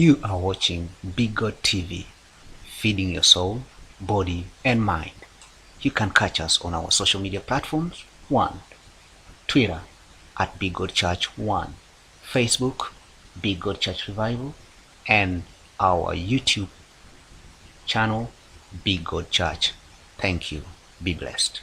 You are watching Big God TV, feeding your soul, body, and mind. You can catch us on our social media platforms. 1. Twitter at Big God Church 1. Facebook, Big God Church Revival, and our YouTube channel, Big God Church. Thank you. Be blessed.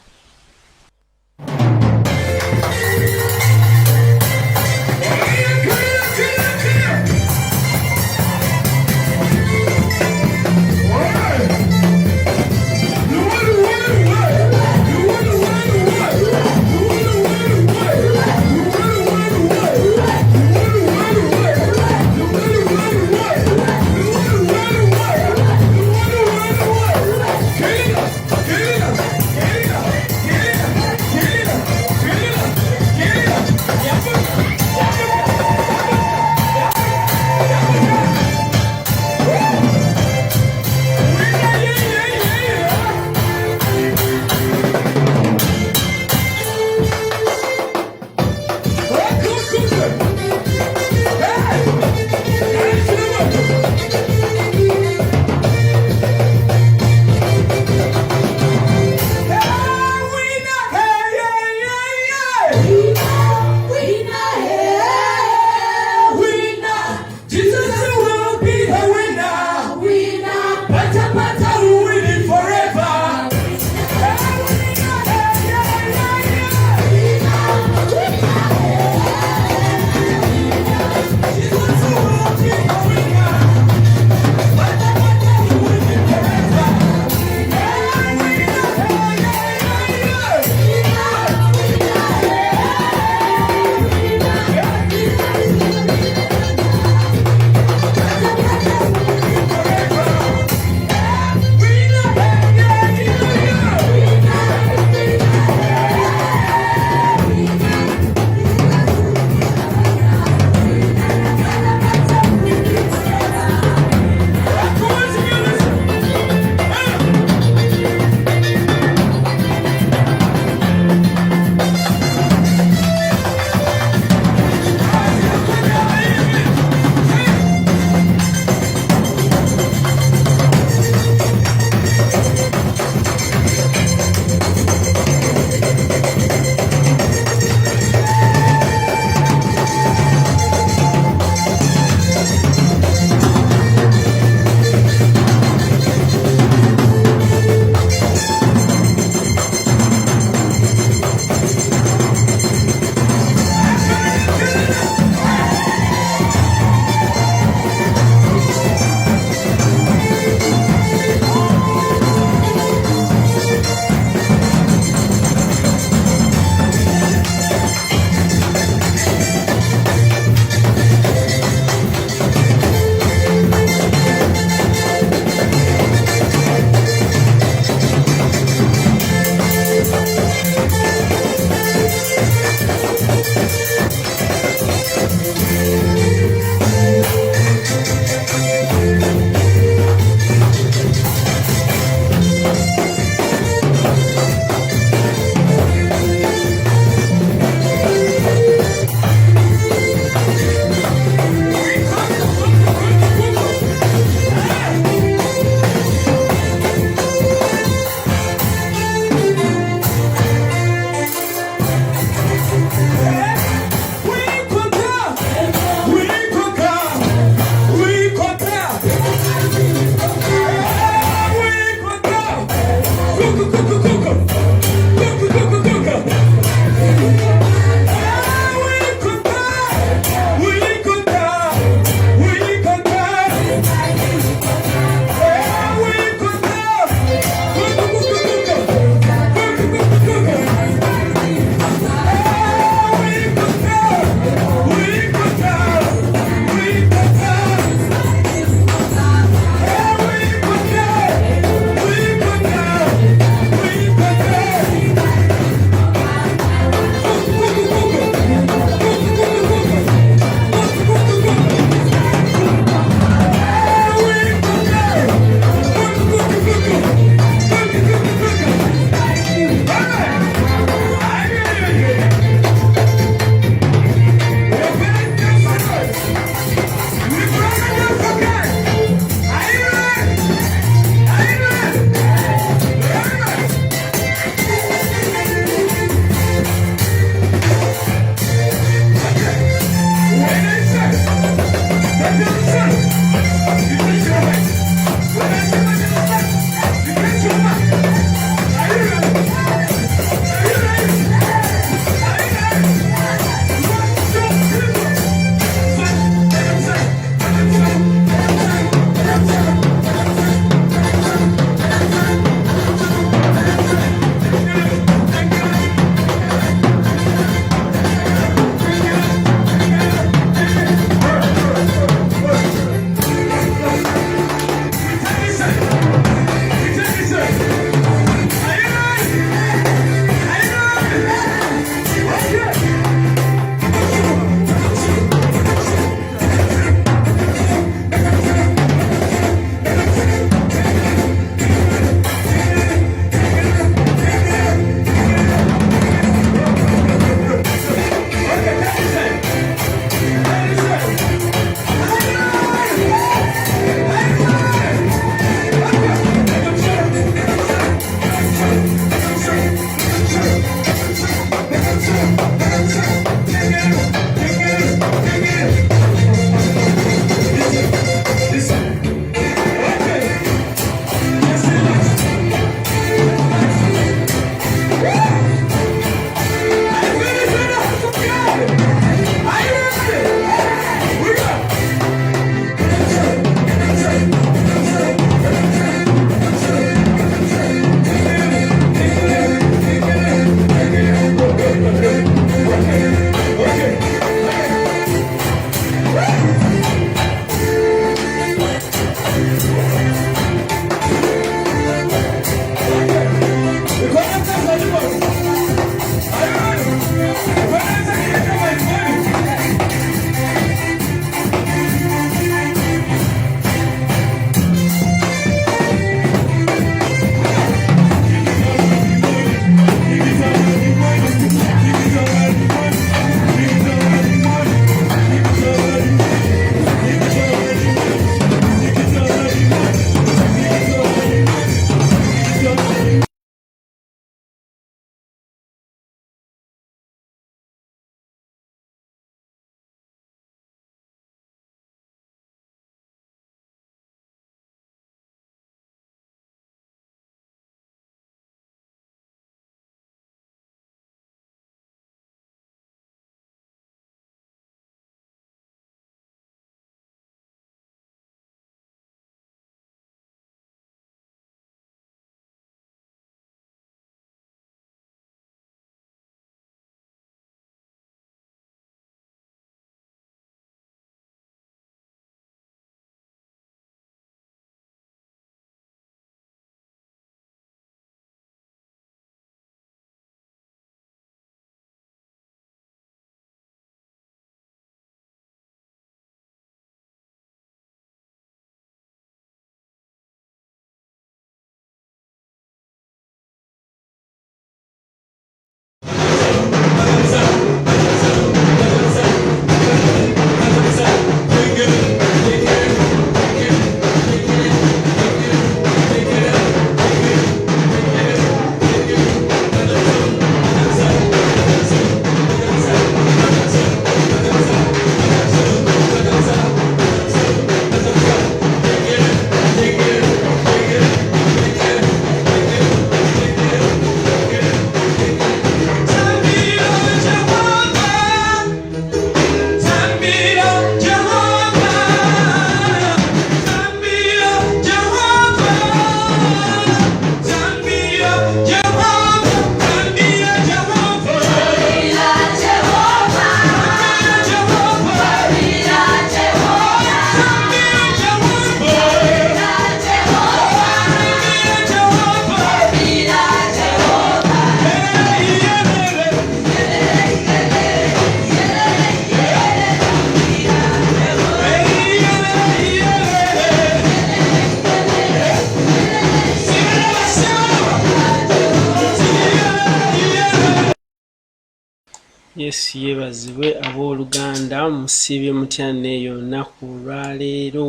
Yes, yebazibwe abooluganda musibye mutya neeyo nnaku lwaleero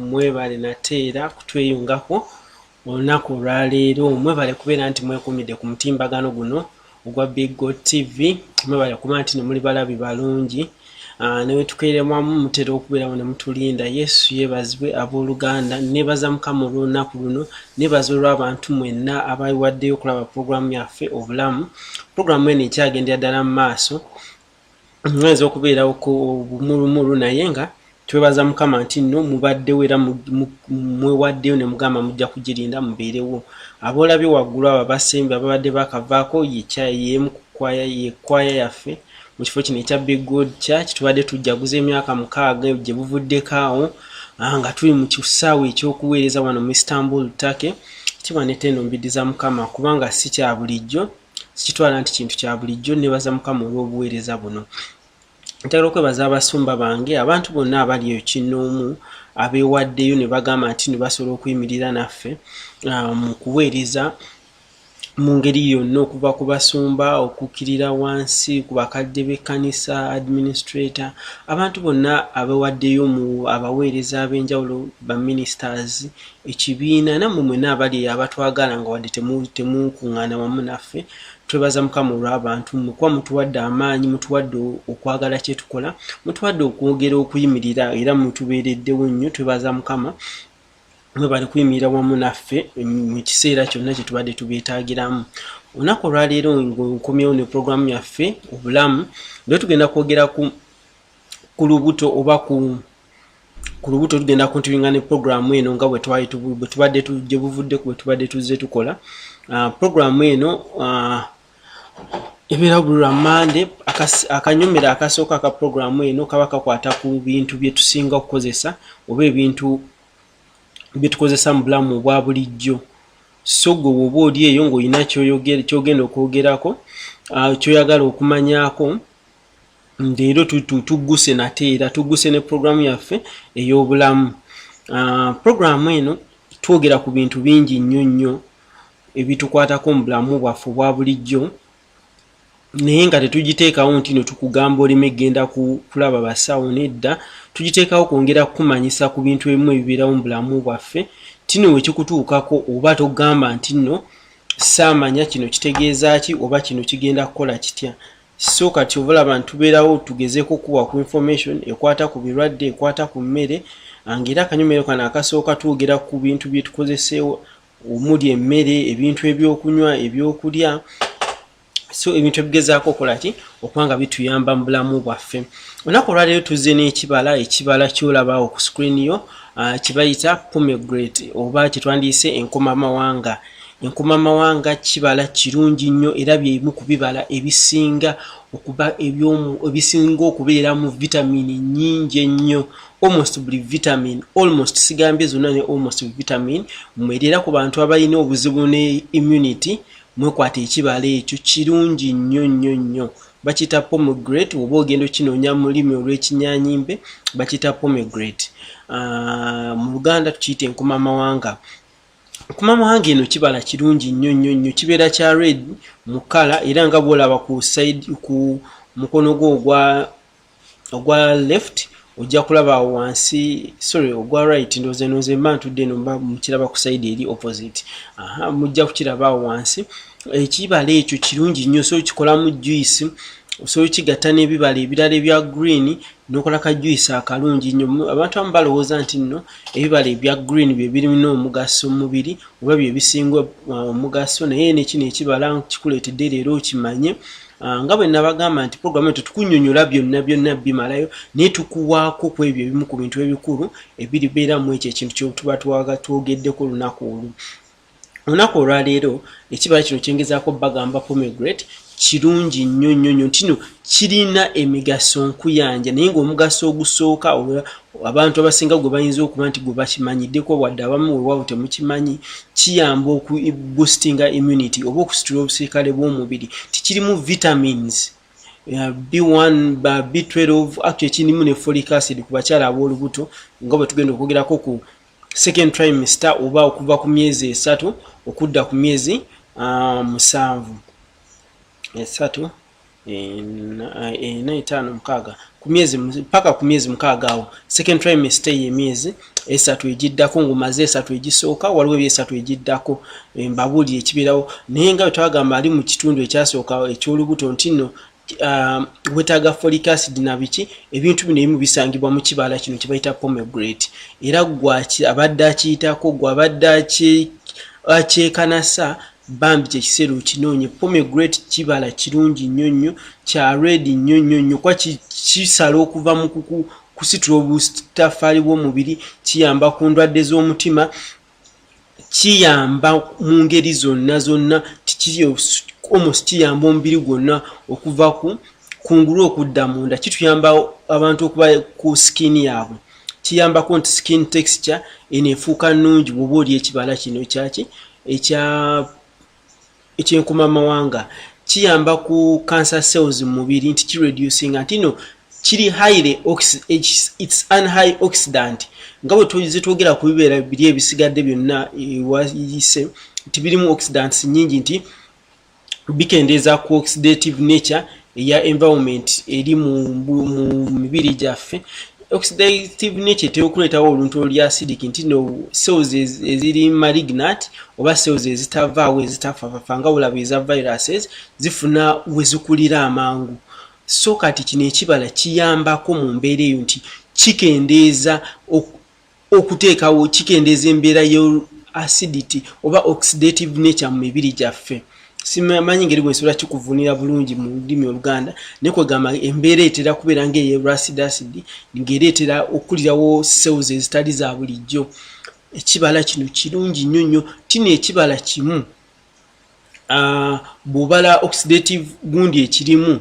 mwebale nateera kutweyungako olunaku lwaleero mwebale kubeera nti mwekumidde ku mutimbagano guno ogwa Big God TV mwebale kuba nti ne muli balabi balungi newe tukeeremwamu mutera okubeerawo ne mutulinda. Yesu yebazibwe abooluganda nebaza mukama olw'olunaku luno nebaza olw'abantu mwenna abawaddeyo okulaba puroguramu yaffe obulamu. Puroguramu eno ekyagendera ddala mu maaso mwezi okubeerawo ku bumulumulu naye nga twebaza mukama nti nno mubaddewo era mwewaddeyo ne mugamba mujja kugirinda mubeerewo. Aboolabye waggulu abo abasembe ababadde bakavaako yekwaya yaffe mu kifo kino ekya Big God Church tubadde tujjaguza emyaka 6 gye buvuddeko awo nga tuli mu kisaawe ekyokuweereza wano mu Istanbul Turkey. Kitibwa n'ettendo mbiddiza mukama kubanga si kya bulijjo sikitwala nti kintu kya bulijjo nebaza mukama olw'obuweereza buno. Ntagala okwebaza abasumba bange abantu bonna abali eyo Kinoomu abeewaddeyo ne bagamba nti basobola okuyimirira naffe mu kuweereza mu ngeri yonna okuva ku basumba okukkirira wansi ku bakadde b'ekkanisa administrator abantu bonna abeewaddeyo mu abaweereza ab'enjawulo ba ministers ekibiina nammwe mwenna abali abatwagala nga wadde temukuŋŋaana wamu naffe. Twebaza mukama olw'abantu mukuba mutuwadde amaanyi mutuwadde okwagala kye tukola mutuwadde okwogera okuyimirira era mutubeereddewo nnyo. Twebaza mukama mwebale kuyimirira wamu naffe mu kiseera kyonna kye tubadde tubeetaagiramu. Olunaku olwaleero nkomyewo ne puroguramu yaffe obulamu lero tugenda kwogera ku lubuto oba ku lubuto tugenda kuntulinga ne puroguramu eno nga bwe tubadde gye buvuddeku bwe tubadde tuzze tukola. Puroguramu eno ebeera buli lwa Monday. Akanyomera akasooka aka puroguramu eno kaba kakwata ku bintu bye tusinga okukozesa oba ebintu bye tukozesa mu bulamu obwa bulijjo. So gwe bw'oba oli eyo ng'olina kyogenda okwogerako kyoyagala okumanyaako leero tugguse nate era tugguse ne puroguramu yaffe ey'obulamu. Puroguramu eno twogera ku bintu bingi nnyo nnyo ebitukwatako mu bulamu bwaffe obwa bulijjo naye nga tetugiteekawo nti no tukugamba oleme genda kulaba basawo nedda. Tugiteekawo kwongera kukumanyisa ku bintu ebimu ebibeerawo mu bulamu bwaffe tino we kikutuukako oba togamba nti nno saamanya kino kitegeeza ki oba kino kigenda kukola kitya. So kati obalaba ntubeerawo tugezeeko kuwa ku information ekwata ku birwadde ekwata ku mmere ng'era akanyomero kano akasooka twogera ku bintu bye tukozeseewo omuli emmere ebintu ebyokunywa ebyokulya. So ebintu ebigezaako okola ki okubanga bituyamba mu bulamu bwaffe. Olunaku olwaleero tuzze n'ekibala ky'olaba ku screen yo kibayita pomegranate oba kyetwandiise enkomamawanga. Enkomamawanga kibala kirungi nnyo era byemu ku bibala ebisinga okubeera mu vitamini nnyingi ennyo. Almost buli vitamin sigambye zonna ne almost vitamin mwerera ku bantu abalina obuzibu ne immunity mwekwata ekibala ekyo kirungi nnyo nnyo nnyo. Bakiyita pomegranate oba ogenda okinoonya mu lulimi olw'Ekinyanyimbe bakiyita pomegranate. Mu Luganda tukiyita enkomamawanga. Enkomamawanga eno kibala kirungi nnyo nnyo nnyo kibeera kya red mu kala era nga bw'olaba ku side ku mukono gwo ogwa left ojja kulaba wansi ogwa right ndoze mba ntudde eno mba mukiraba ku side eri opposite. Mujja kukiraba wansi. Ekibala ekyo kirungi nnyo so kikolamu juice so kigatta n'ebibala ebirala ebya green n'okola ka juice akalungi nnyo. Abantu abamu balowooza nti nno ebibala ebya green bye birina omugaso mu mubiri oba bye bisinga omugaso naye nekino ekibala kikuleetedde leero okimanye. Nga bwe nabagamba nti puroguramu tetukunnyonnyola byonna bimalayo naye tukuwaako ku ebyo ebimu ku bintu ebikulu ebiribeera mu ekyo ekintu kyotuba twogeddeko olunaku olwo. Olunaku olwaleero ekibala kino kyengezaako bagamba pomegranate kirungi nnyo nnyo nnyo ntino kirina emigaso nkuyanja naye ng'omugaso ogusooka abantu abasinga gwe bayinza okuba nti gwe bakimanyiddeko wadde abamu weewaawo temukimanyi kiyamba okuboostinga immunity oba okusitula obusiikale bw'omubiri. Tikirimu vitamins B1 B12 actually kirimu ne folic acid ku bakyala ab'olubuto nga bwe tugenda okwogerako ku second trimester oba okuva ku myezi 3 okudda ku myezi 7. 45 ku myezi paka ku myezi 6 awo. Second trimester y'emyezi 3 egiddako ngumaze 3 egisooka waliwo ebye 3 egiddako mbabuli ekibirawo naye nga twagamba ali mu kitundu ekyasooka ekyolubuto ntino wetaaga folic acid na biki ebintu bino ebimu bisangibwa mu kibala kino kibayita pomegranate era gwaki abadde akiyitako gwabadde akyekanasa bambi kyekisero kinonye pomegranate kibala kirungi nnyo kya red nnyo kwa kisala okuva mu kusitula obutafaali bw'omubiri kiyamba ku ndwadde z'omutima kiyamba mu ngeri zonna almost kiyamba omubiri gwonna okuva ku ngulu okudda munda kituyamba abantu okuba ku skin yaabwe kiyambako nti skin texture eneefuuka nnungi bw'oba oli ekibala kino ekyenkumamawanga kiyamba ku cancer cells mu mubiri nti kireducing antino kiri highly it's an high oxidant nga bwe twogera ku bibeera biri ebisigadde byonna ewayise nti birimu oxidants nyingi nti bikendeeza ku oxidative nature eya environment eri mu mibiri gyaffe. Oxidative nature teyokuleetawo oluntu olya acidic nti no cells eziri malignant oba cells ezitavaawo ezitafafafa nga olaba eza viruses zifuna wezikulira amangu. So kati kino ekibala kiyambako mu mbeera eyo nti kikendeeza okuteekawo kikendeeza embeera yo acidity oba oxidative nature mu mibiri gyaffe. Simanyi ngeri bwensobola kikuvunira bulungi mu lulimi Oluganda naye kwegamba embeera etera kubeera ng'eyo acid ng'ereetera okulirawo cells ezitali za bulijjo. Ekibala kino kirungi nnyo tino ekibala kimu bw'obala oxidative gundi ekirimu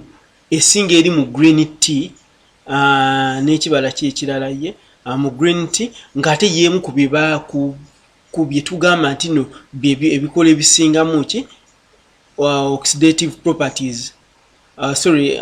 esinga eri mu green tea n'ekibala kyekirala ye mu green tea ng'ate yeemu ku bye tugamba nti no ebikola ebisingamu ki oxidative properties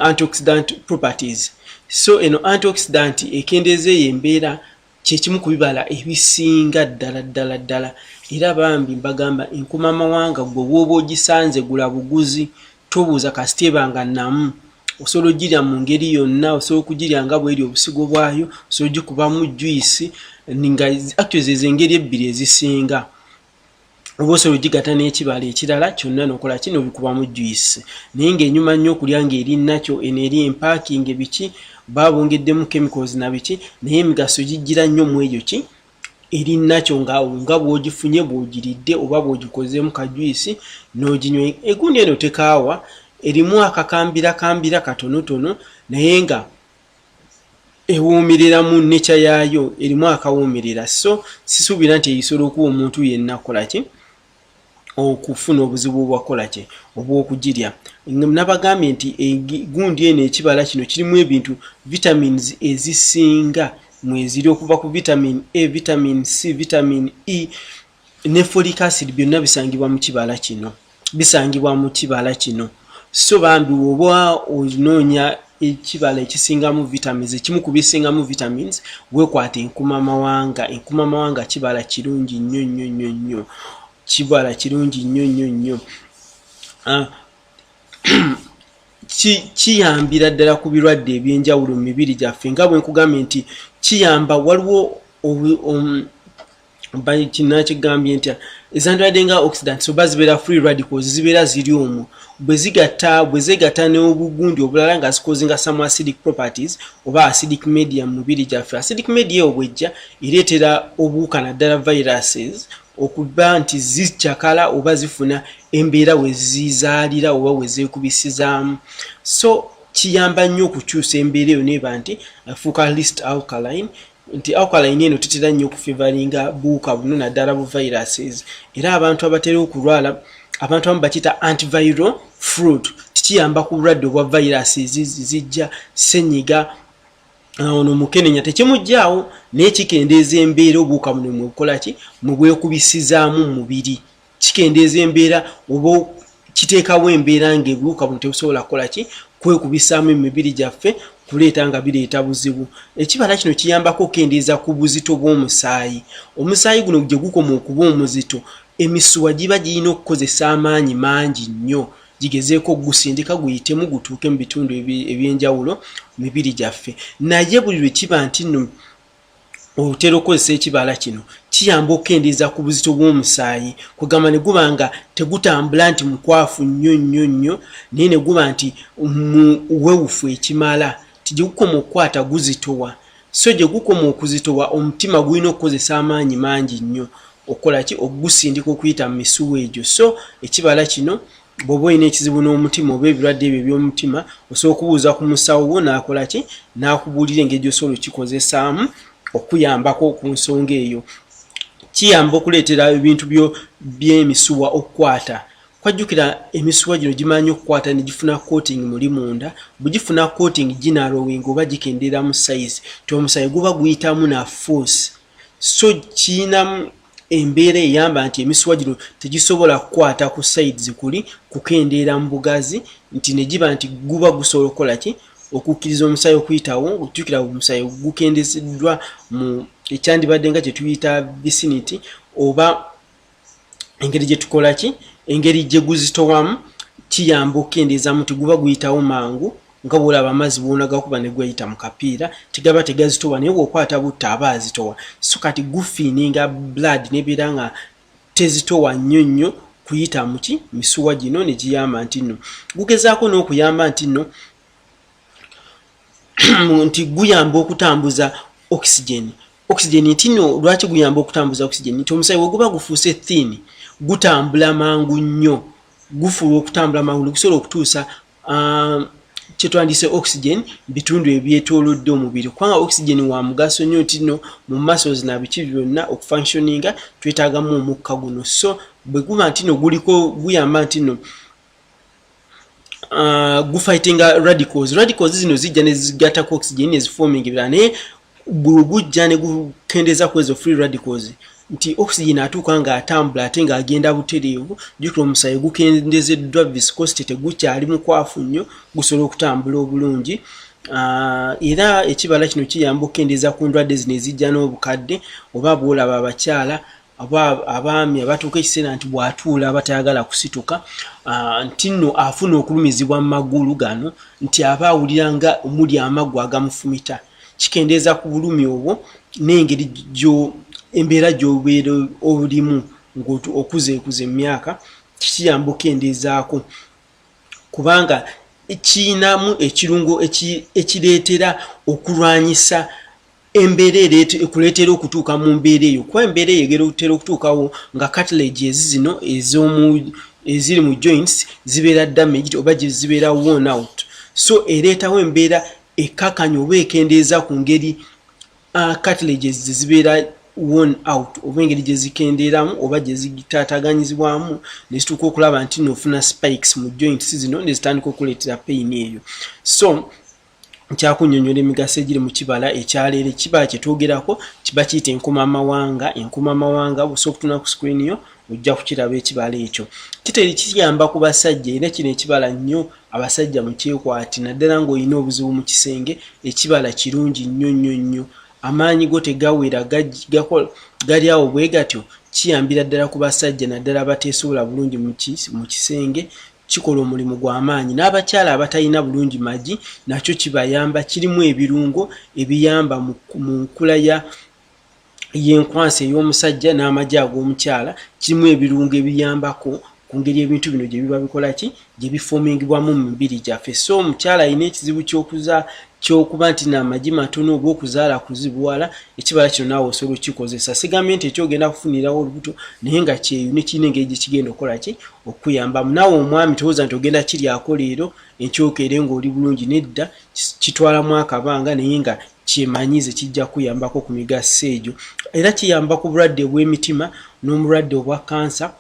antioxidant properties. So eno antioxidant ekendeeza eyo embeera kyekimu ku bibala ebisinga ddala era bambi mbagamba enkumamawanga gwe bw'oba ogisanze gula buguzi tobuuza kasita ebanga namu osobola ogirya mu ngeri yonna osobola okugirya nga bw'eri obusigo bwayo osobola ogikubamu juice nga actually ez'engeri ebbiri ezisinga oba osobola ogigatta n'ekibala ekirala kyonna n'okola kino bikubamu juice naye ng'enyuma nnyo okulya ng'eri nakyo eri empaking biki babongeddemu chemicals na biki naye emigaso gijjira nnyo mu eyo ki eri nakyo nga bw'ogifunye bw'ogiridde oba bw'ogikozeemu ka juice n'oginywa. Egundi eno tekaawa erimu akakambira katonotono naye nga ewuumirira mu nature yaayo erimu akawuumirira so sisuubira nti eyisobola okuba omuntu yenna kola ki okufuna obuzibu obwakola ki obw'okugirya. Nabagambye nti gundi eno ekibala kino kirimu ebintu vitamins ezisinga mweziri okuva ku vitamin A, vitamin C, vitamin E ne folic acid byonna bisangibwa mu kibala kino. So bambi oba onoonya ekibala ekisingamu vitamins ekimu ku bisingamu vitamins weekwata enkumamawanga kibala kirungi nnyo kibala kirungi nnyo kiyambira ddala ku birwadde ebyenjawulo mu mibiri gyaffe nga bwe nkugambye nti kiyamba waliwo kinakigambye ntya ezandwadde nga oxidants oba zibeera free radicals zibeera ziri omwo bwe zeegatta n'obugundi obulala nga zikozinga some acidic properties oba acidic media mu mibiri gyaffe. Acidic media eyo bwejja ereetera obuwuka naddala viruses okuba nti zikyakala oba zifuna embeera we zizaalira oba we zeekubisizaamu. So kiyamba nnyo okukyusa embeera eyo neba nti afuuka least alkaline nti alkaline eno tutera nnyo okufevaringa buwuka buno naddala bu viruses era abantu abatera okulwala abantu abamu bakiyita antiviral fruit kiyamba ku bulwadde obwa viruses zijja senyiga ono mukenenya tekimujjaawo naye kikendeeza embeera obuwuka buno mwebukola ki mubwekubisizaamu mu mubiri kikendeeza embeera oba kiteekawo embeera ng'ebiwuka buno tebusobola kukola ki kwekubisaamu emibiri gyaffe kuleeta nga bireeta buzibu. Ekibala kino kiyambako okendeeza ku buzito bw'omusaayi. Omusaayi guno gye gukoma okuba omuzito emisuwa giba girina okukozesa amaanyi mangi nnyo gigezeeko gusindika guyitemu gutuuke mu bitundu ebyenjawulo mibiri gyaffe. Naye buli lwe kiba nti nno otera okukozesa ekibala kino kiyamba okukendeeza ku buzito bw'omusaayi kugamba ne guba nga tegutambula nti mukwafu nnyo naye ne guba nti wewufu ekimala tigikukoma okukwata guzitowa. So gye gukoma okuzitowa omutima gulina okukozesa amaanyi mangi nnyo okukola ki okugusindika okuyita mu misuwa egyo. So ekibala kino bw'oba olina ekizibu n'omutima oba ebirwadde ebyo eby'omutima osobola okubuuza ku musawo wo n'akola ki n'akubuulira engeri gy'osobola okikozesaamu okuyambako ku nsonga eyo. Kiyamba okuleetera ebintu by'emisuwa okukwata. Kwajjukira emisuwa gino gimanyi okukwata ne gifuna coating muli munda. Bwe gifuna coating ginarrowing oba gikendeera mu size omusaayi guba guyitamu na force. So kiinamu embeera eyamba nti emisuwa gino tegisobola kukwata ku sides kuli kukendeera mu bugazi nti ne giba nti guba gusobola okukola ki okukkiriza omusaayi okuyitawo. Okujjukira omusaayi gukendeezeddwa mu ekyandibadde nga kye tuyita vicinity oba engeri gye tukola ki engeri gye guzitowamu kiyamba okukendeezamu nti guba guyitawo mangu nga bw'olaba amazzi bw'onagakuba ne gweyita mu kapiira tigaba tegazitowa naye bw'okwata butta aba azitowa. So kati gufiininga blood nebeera nga tezitowa nnyo kuyita mu ki misuwa gino ne giyamba nti nno gugezaako n'okuyamba nti nno nti guyamba okutambuza oxygen nti nno lwaki guyamba okutambuza oxygen nti omusaayi bwe guba gufuuse thin gutambula mangu nnyo gufuula okutambula mangu gusobola okutuusa kyetwandise oxygen bitundu ebyetoolodde omubiri kubanga oxygen wa mugaso nnyo nti nno mu muscles na biki byonna okufunctioninga twetaagamu omukka guno. So bwe guba nti nno guliko guyamba nti nno gufightinga radicals zino zijja ne zigattako oxygen ne ziforming ebirala naye gujja ne gukendeeza ku ezo free radicals nti oxygen atuuka nga atambula ate ng'agenda butereevu. Jjukira omusaayi gukendeezeddwa viscosity tegukyali mukwafu nnyo gusobola okutambula obulungi. Era ekibala kino kiyamba okukendeeza ku ndwadde zino ezijja n'obukadde oba bw'olaba abakyala abaami abatuuka ekiseera nti bw'atuula abatayagala kusituka nti nno afuna okulumizibwa mu magulu gano nti aba awulira nga omuli amaggwa agamufumita. Kikendeeza ku bulumi obwo n'engeri embeera gy'obeera obulimu ng'okuzeekuze mu myaka kiyamba okukendeezaako kubanga kiinamu ekirungo ekireetera okulwanyisa embeera ekuleetera okutuuka mu mbeera eyo kuba embeera eyo egera okutuukawo nga cartilage zino eziri mu joints zibeera damaged oba zibeera worn out. So ereetawo embeera ekakanya oba ekendeeza ku ngeri cartilages zibeera worn out oba engeri gye zikendeeramu oba gye zitaataganyizibwamu ne zituuka okulaba nti n'ofuna spikes mu joints zino ne zitandika okuleetera pain eyo. So nkyakunnyonnyola emigaso egiri mu kibala ekyaleero. Ekibala kye twogerako kiba kiyita enkomamawanga. Enkomamawanga busobola okutuna ku screen yo ojja kukiraba ekibala ekyo. Kiyamba ku basajja era kino ekibala nnyo abasajja mu kyekwati naddala ng'olina obuzibu mu kisenge. Ekibala kirungi nnyo amaanyi go tegawera gali awo bwe gatyo. Kiyambira ddala ku basajja naddala abateesobola bulungi mu kisenge. Kikola omulimu gw'amaanyi n'abakyala abatalina bulungi magi nakyo kibayamba. Kirimu ebirungo ebiyamba mu nkula y'enkwansi ey'omusajja n'amagi ag'omukyala. Kirimu ebirungo ebiyambako ku ngeri ebintu bino gye biba bikola ki gye bifomingibwamu mu mibiri gyaffe. So omukyala alina ekizibu ky'okuba nti n'amagi matono oba okuzaala kuzibuwala ekibala kino naawe osobola okukikozesa. Sigambye nti ekyogenda kufunirawo olubuto naye nga kyeyo ne kirina engeri gye kigenda okukola ki okuyambamu. Naawe omwami towooza nti ogenda kiryako leero enkyokeere ng'oli bulungi nedda kitwalamu akabanga naye nga kyemanyize kijja kuyambako ku migaso egyo. Era kiyamba ku bulwadde bw'emitima n'omulwadde obwa kansa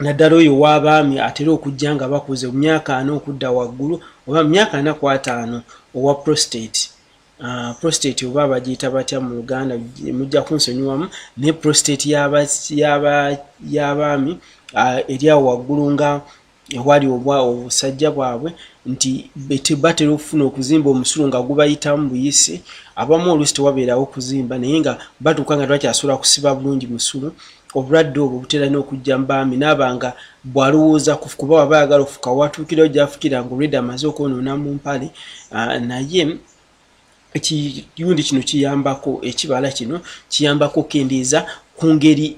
naddala oyo w'abaami atera okujja nga bakuze mu myaka 4 okudda waggulu oba mu myaka 4 ku 5 owa prostate. Prostate oba bagiyita batya mu Luganda mujja kunsonyiwamu ne prostate y'abaami eri awo waggulu nga ewali obusajja bwabwe nti batera okufuna okuzimba omusulu nga gubayitamu buyise. Abamu oluusi tewabeerawo kuzimba naye nga batuuka nga tebakyasobola kusiba bulungi musulu obulwadde obwo butera n'okujja mbambi n'abanga bwalowooza kuba waba ayagala okufuka watuukirayo gy'afukira nga olwedde amaze okwonoona mu mpale naye ekiyundi kino kiyambako ekibala kino kiyambako kendeeza ku ngeri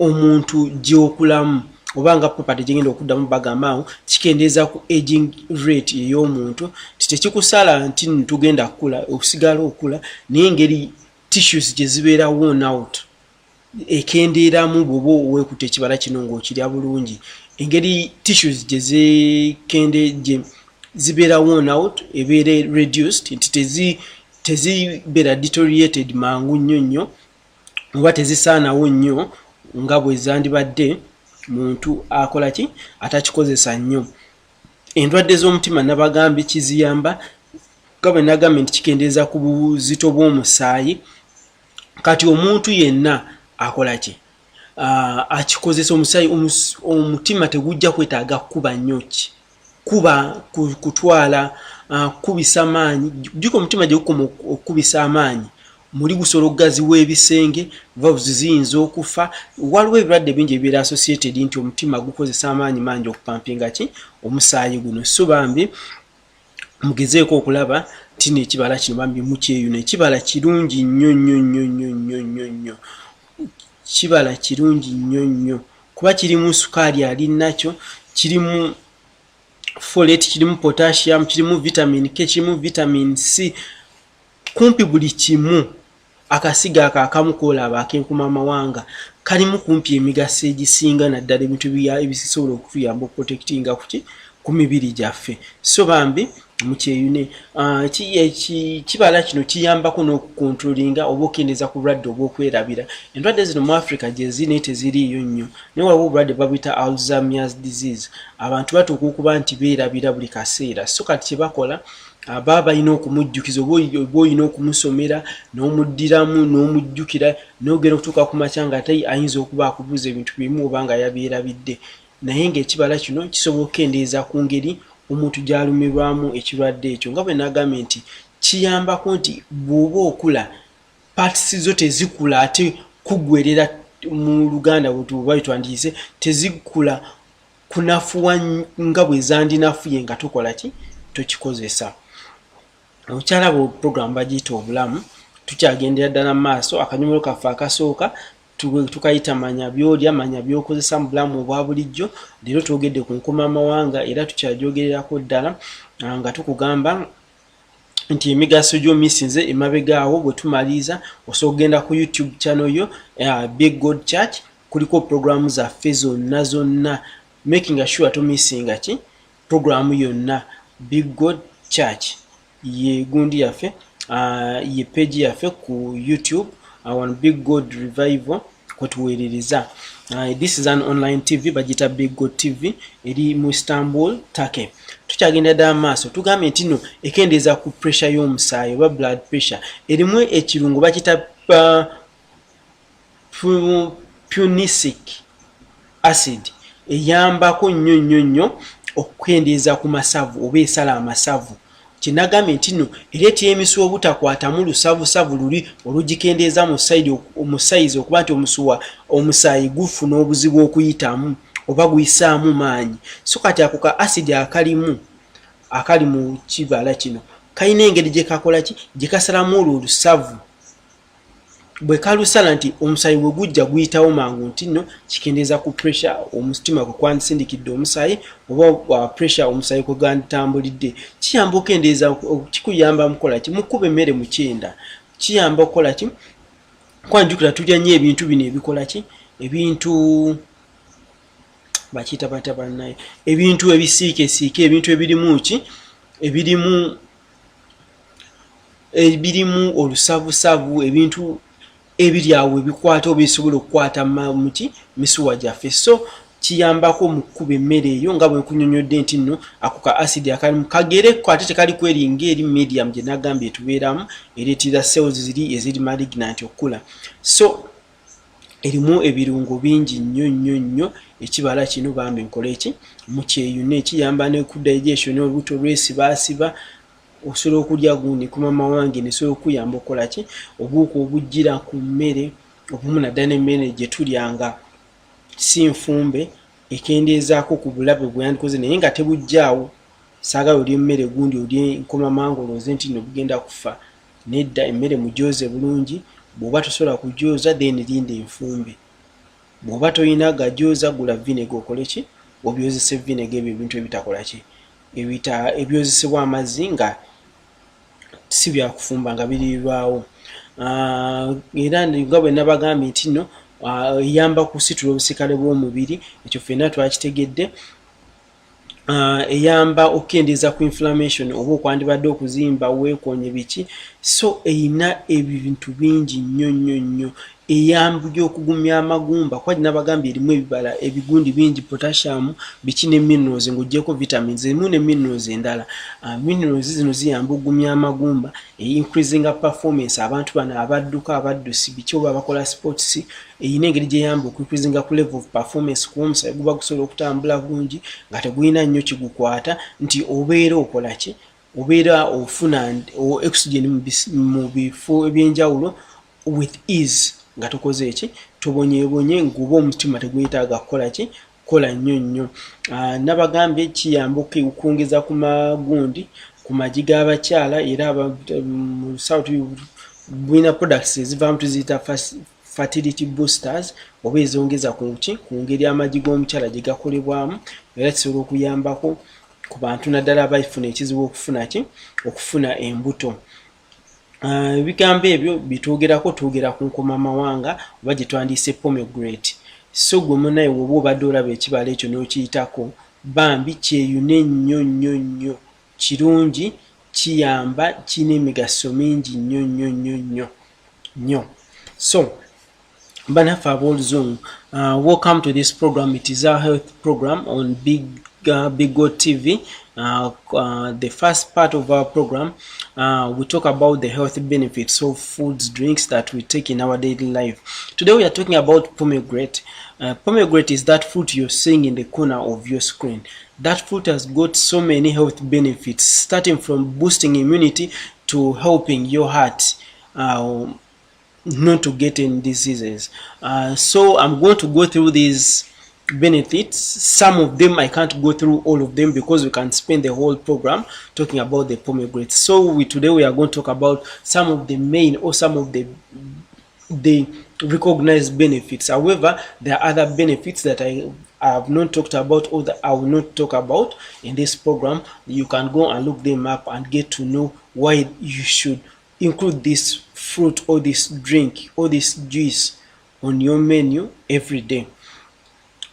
omuntu gy'okulamu obanga property gyegenda okuddamu bagambaawo kikendeeza ku aging rate ey'omuntu tekikusala nti tugenda kukula okusigala okula naye engeri tissues gye zibeera worn out ekendeeramu bw'oba weekuta ekibala kino ng'okirya bulungi engeri tissues gye zibeera worn out ebeera reduced nti tezibeera deteriorated mangu nnyo oba tezisaanawo nnyo nga bwe zandibadde muntu akola ki atakikozesa nnyo. Endwadde z'omutima nabagambye kiziyamba nga bwe nagambye nti kikendeeza ku buzito bw'omusaayi kati omuntu yenna akola ki akikozesa omusaayi omutima tegujja kwetaaga kuba nnyo ki kuba kutwala kubisa amaanyi jjuko omutima gye gukoma okubisa amaanyi muli gusolo gazi w'ebisenge valves ziyinza okufa waliwo ebirwadde bingi ebibeera associated nti omutima gukozesa amaanyi mangi okupampinga ki omusaayi guno so bambi mugezeeko okulaba nti n'ekibala kino bambi mukyeyuna ekibala kirungi nnyo kibala kirungi nnyo kuba kirimu sukaali ali nakyo kirimu folate kirimu potassium kirimu vitamin K kirimu vitamin C kumpi buli kimu akasiga akamu koolaba ak'enkuma amawanga kalimu kumpi emigaso egisinga naddala ebintu ebisobola okutuyamba okuprotectinga ku mibiri gyaffe so bambi mukyeyune kibala kino kiyambako n'okukontrolinga oba okendeeza ku bulwadde obw'okwerabira endwadde zino mu Africa gye ziri teziriiyo nnyo naye waliwo obulwadde babuyita Alzheimer's disease abantu batuuka okuba nti beerabira buli kaseera so kati kye bakola baba balina okumujjukiza oba olina okumusomera n'omuddiramu n'omujjukira n'ogenda okutuuka ku makya nga ate ayinza okuba akubuuza ebintu bimu oba nga yabyerabidde naye ng'ekibala kino kisobola okukendeeza ku ngeri omuntu gy'alumirwamu ekirwadde ekyo nga bwe nagambye nti kiyambako nti bw'oba okula parts zo tezikula ate kuggwerera mu Luganda bwe twandiyise tezikula kunafuwa nga bwe zandinafuye nga tukola ki tokikozesa okyalaba program bagiyita obulamu tukyagendera ddala mu maaso akanyomero kaffe akasooka tukayita manya byolya manya byokozesa mu bulamu obwa bulijjo leero twogedde ku nkuma amawanga era tukyagyogererako ddala nga tukugamba nti emigaso gy'omisinze emabegaawo bwe tumaliza osobola okugenda ku YouTube channel yo Big God Church kuliko programu zaffe zonna making sure tomisinga ki programu yonna Big God Church ye gundi yaffe ye page yaffe ku YouTube on Big God Revival kwetuweerereza this is an online TV bagita Big God TV eri mu Istanbul Turkey tukyagenda ddala maaso tugambye nti no ekendeeza ku pressure y'omusaayi oba blood pressure erimu ekirungo bakita punic acid eyambako nnyo okukendeeza ku masavu oba esala amasavu kinagambye nti no ereeta emisu obutakwatamu lusavusavu luli olugikendeeza mu sayizi okuba nti omusaayi gufuna obuzibu okuyitamu oba guyisaamu maanyi so kati ako ka acid akali mu kibala kino kalina engeri gye kakola ki gye kasalamu olwo olusavu bwe kalusala nti omusaayi bwe gujja guyitawo mangu nti no kikendeeza ku pressure omutima kwe kwandisindikidde omusaayi oba pressure omusaayi kwe gwanditambulidde kiyamba okendeeza kikuyamba mukola ki mukuba emmere mu kyenda kiyamba okukola ki kwanjukira tulya nnyo ebintu bino ebikola ki ebintu bakiyita batya bannaye ebintu ebisiikesiike ebintu ebirimu ki ebirimu olusavusavu ebintu ebiryawo ebikwata oba bisobola okukwata muki misuwa gyaffe so kiyambako mu kuba emmere eyo nga bwe nkunyonyodde nti nno ako ka acid akalimu kagereko ate tekali kweringa eri medium gye nagambye tubeeramu ereetera cells eziri malignant okula so erimu ebirungo bingi nnyo ekibala kino bambi nkola eki mukyeyune ekiyamba ne ku digestion olubuto lwesibaasiba osobola okulya gundi ku mama wange nesobola okuyamba okola ki obuuka obujjira ku mmere obumu naddala n'emmere gye tulyanga si nfumbe ekendeezaako ku bulabe bwe yandikoze naye nga tebujjaawo saagala olya emmere gundi olye nkoma mangolooze nti no bugenda kufa nedda emmere mujooze bulungi bw'oba tosobola kujooza then linda enfumbe bw'oba toyina gajooza gula vinega okole ki obyozese vinega ebyo ebintu ebitakola ki ebyozesebwa amazzi nga si byakufumba nga biriibwawo era nga bwe nabagambye nti nno eyamba kusitula obusikale bw'omubiri ekyo ffenna twakitegedde eyamba okukendeeza ku inflammation oba okwandibadde okuzimba weekonye biki so eyina ebintu bingi nnyo eyamba okugumya amagumba kwa nabagambye erimu ebibala ebigundi bingi potassium biki ne minerals ng'oggyeko vitamins erimu ne minerals endala minerals zino ziyamba okugumya amagumba increasing performance abantu bano abadduka abaddusi biki oba abakola sports eyina engeri gyeyamba okuincreasinga ku level of performance ku omusaayi guba gusobola okutambula bulungi nga tegulina nnyo kigukwata nti obeera okola ki obeera ofuna oxygen mu bifo ebyenjawulo with ease nga tokoze eki tobonyebonye nguba omutima teguyitaaga kukola ki kola nnyo nabagambye kiyamba okwongeza ku magundi ku magi g'abakyala era mu south bwina products ezivaamu tuziyita fertility boosters oba ezongeza ku ngeri amagi g'omukyala gye gakolebwamu era kisobola okuyambako ku bantu naddala abayifuna ekizibu okufuna embuto ebigambo ebyo bitwogerako twogera ku nkoma mawanga oba gye twandiise pomegranate so gwe munaye woba obadde olaba ekibala ekyo n'okiyitako bambi kyeyune nnyo kirungi kiyamba kirina emigaso mingi nnyo so banaffe ab'oluzungu welcome to this program. It is our health program on Big God TV. The first part of our program, we talk about the health benefits of foods, drinks that we take in our daily life. Today we are talking about pomegranate. Pomegranate is that fruit you're seeing in the corner of your screen. That fruit has got so many health benefits, starting from boosting immunity to helping your heart not to get any diseases. So I'm going to go through these benefits. Some of them I can't go through all of them because we can spend the whole program talking about the pomegranate. So today we are going to talk about some of the main or some of the recognized benefits. However, there are other benefits that I have not talked about or that I will not talk about in this program. You can go and look them up and get to know why you should include this fruit or this drink or this juice on your menu every day.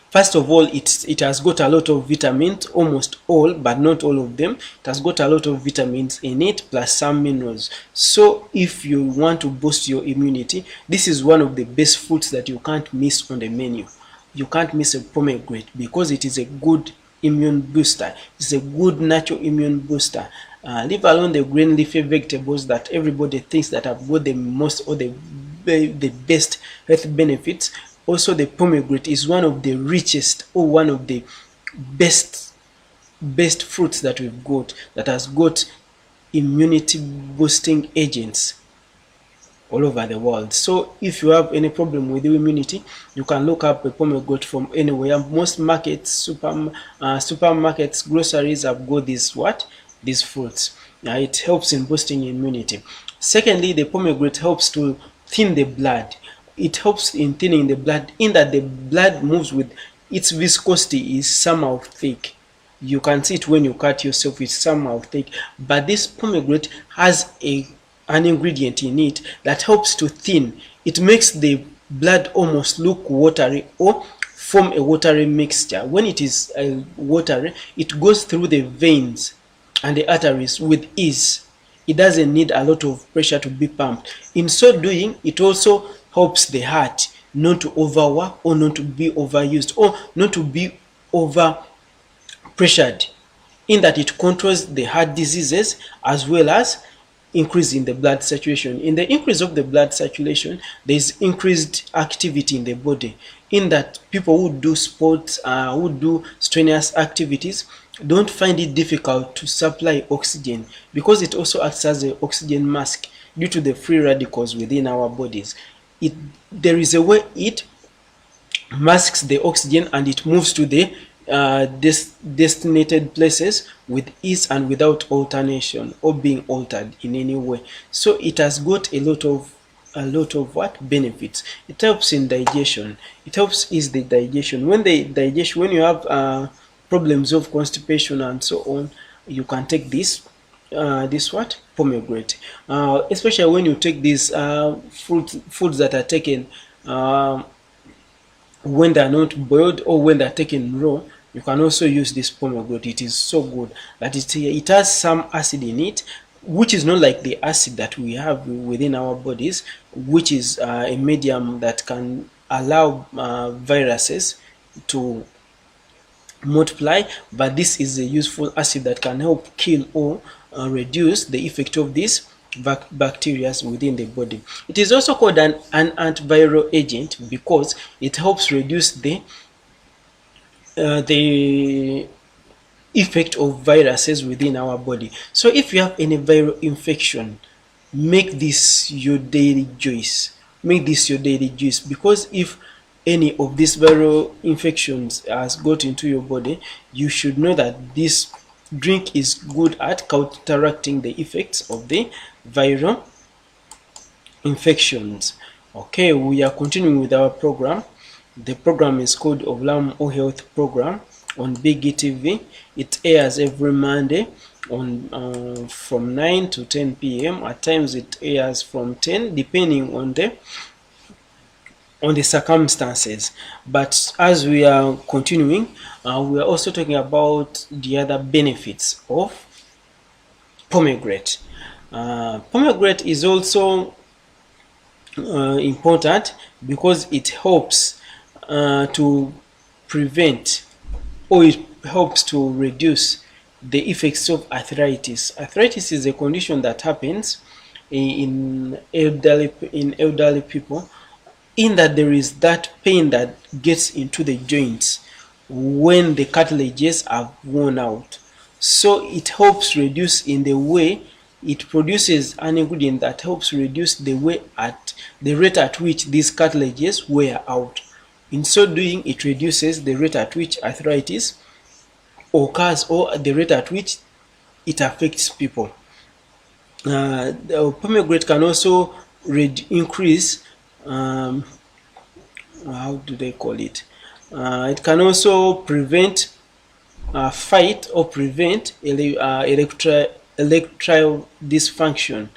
First of all, it has got a lot of vitamins, almost all, but not all of them. It has got a lot of vitamins in it, plus some minerals. So if you want to boost your immunity, this is one of the best fruits that you can't miss on the menu. You can't miss a pomegranate because it is a good immune booster. It's a good natural immune booster. Leave alone the green leafy vegetables that everybody thinks that have got the most or the best health benefits. Also, the pomegranate is one of the richest or one of the best fruits that we've got that has got immunity boosting agents all over the world. So if you have any problem with your immunity, you can look up a pomegranate from anywhere. Most markets, supermarkets, groceries have got these fruits. It helps in boosting immunity. Secondly, the pomegranate helps to thin the blood. It helps in thinning the blood in that the blood moves with its viscosity is somehow thick. You can see it when you cut yourself, it's somehow thick. But this pomegranate has an ingredient in it that helps to thin. It makes the blood almost look watery or form a watery mixture. When it is watery, it goes through the veins and the arteries with ease. It doesn't need a lot of pressure to be pumped. In so doing, it also helps the heart not to overwork or not to be overused or not to be over pressured, in that it controls the heart diseases as well as increasing the blood saturation. In the increase of the blood circulation, there is increased activity in the body, in that people who do sports, who do strenuous activities, don't find it difficult to supply oxygen because it also acts as an oxygen mask due to the free radicals within our bodies. there is a way it masks the oxygen and it moves to the destinated places with ease and without alternation or being altered in any way. So it has got a lot of what benefits. It helps in digestion. It helps ease the digestion. When you have problems of constipation and so on, you can take this pomegranate, especially when you take these foods that are taken when they are not boiled or when they are taken raw. You can also use this pomegranate. It is so good that it has some acid in it, which is not like the acid that we have within our bodies, which is a medium that can allow viruses to multiply, but this is a useful acid that can help kill or reduce the effect of these bacteria within the body. It is also called an antiviral agent because it helps reduce the effect of viruses within our body. So if you have any viral infection, make this your daily juice. Because if any of these viral infections has got into your body, you should know that this drink is good at counteracting the effects of the viral infections. Okay, we are continuing with our program. The program is called Obulamu or Health Program on Big TV. It airs every Monday on from 9 to 10 p.m. At times it airs from 10, depending on the circumstances. But as we are continuing, we are also talking about the other benefits of pomegranate. Pomegranate is also important because it helps to prevent, or it helps to reduce the effects of arthritis. Arthritis is a condition that happens in elderly people, in that there is that pain that gets into the joints when the cartilages are worn out. So it helps reduce in the way it produces an ingredient that helps reduce the rate at which these cartilages wear out. In so doing, it reduces the rate at which arthritis occurs or the rate at which it affects people. The pomegranate can also increase how do they call it? It can also prevent prevent erectile dysfunction,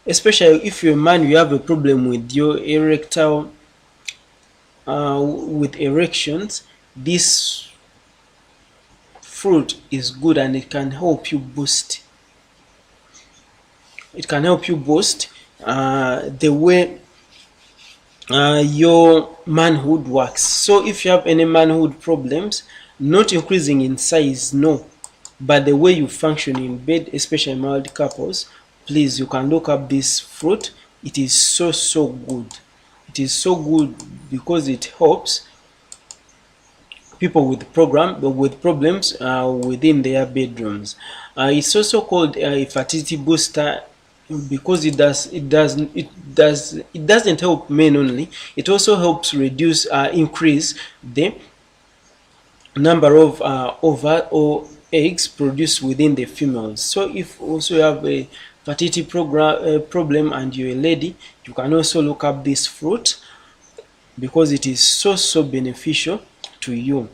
especially if you're a man, you have a problem with your erectile with erections. This fruit is good and it can help you boost. It can help you boost the way your manhood works. So if you have any manhood problems, not increasing in size, no, but the way you function in bed, especially married couples, please, you can look up this fruit. It is so good. It is so good because it helps people with problems within their bedrooms. It's also called a fertility booster because it doesn't help men only. It also helps increase the number of ova or eggs produced within the females. So if also you have a fertility problem and you're a lady, you can also look up this fruit because it is so beneficial to you.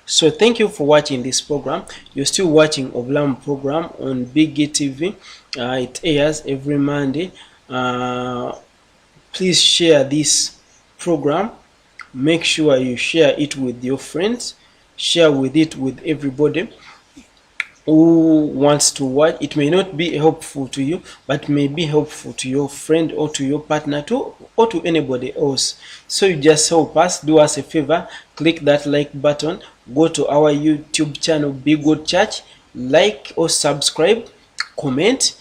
So thank you for watching this program. You're still watching Obulamu program on Big TV. It airs every Monday. Please share this program. Make sure you share it with your friends. Share it with everybody who wants to watch. It may not be helpful to you, but may be helpful to your friend or to your partner too, or to anybody else. So you just help us, do us a favor, click that like button, go to our YouTube channel Big God Church, like or subscribe, comment.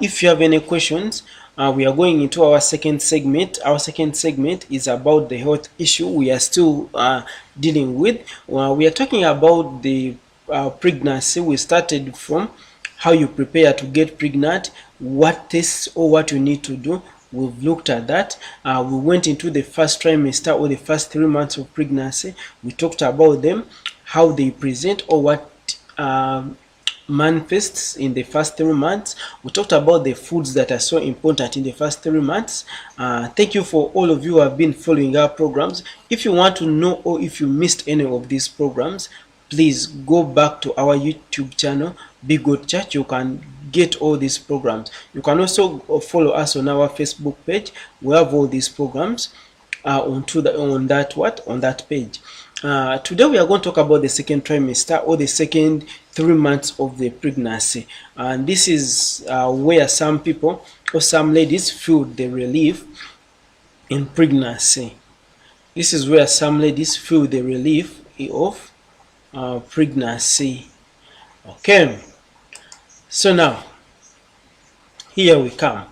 If you have any questions, we are going into our second segment. Our second segment is about the health issue we are still dealing with. We are talking about the pregnancy. We started from how you prepare to get pregnant, what tests or what you need to do, we've looked at that. We went into the first trimester or the first 3 months of pregnancy. We talked about them, how they present or what manifests in the first 3 months. We talked about the foods that are so important in the first 3 months. Thank you for all of you who have been following our programs. If you want to know or if you missed any of these programs, please go back to our YouTube channel, Be Good Church. You can get all these programs. You can also follow us on our Facebook page. We have all these programs on that page. Today we are going to talk about the second trimester or the second 3 months of the pregnancy, and this is where some people or some ladies feel the relief in pregnancy. This is where some ladies feel the relief of pregnancy. Okay, so now here we come.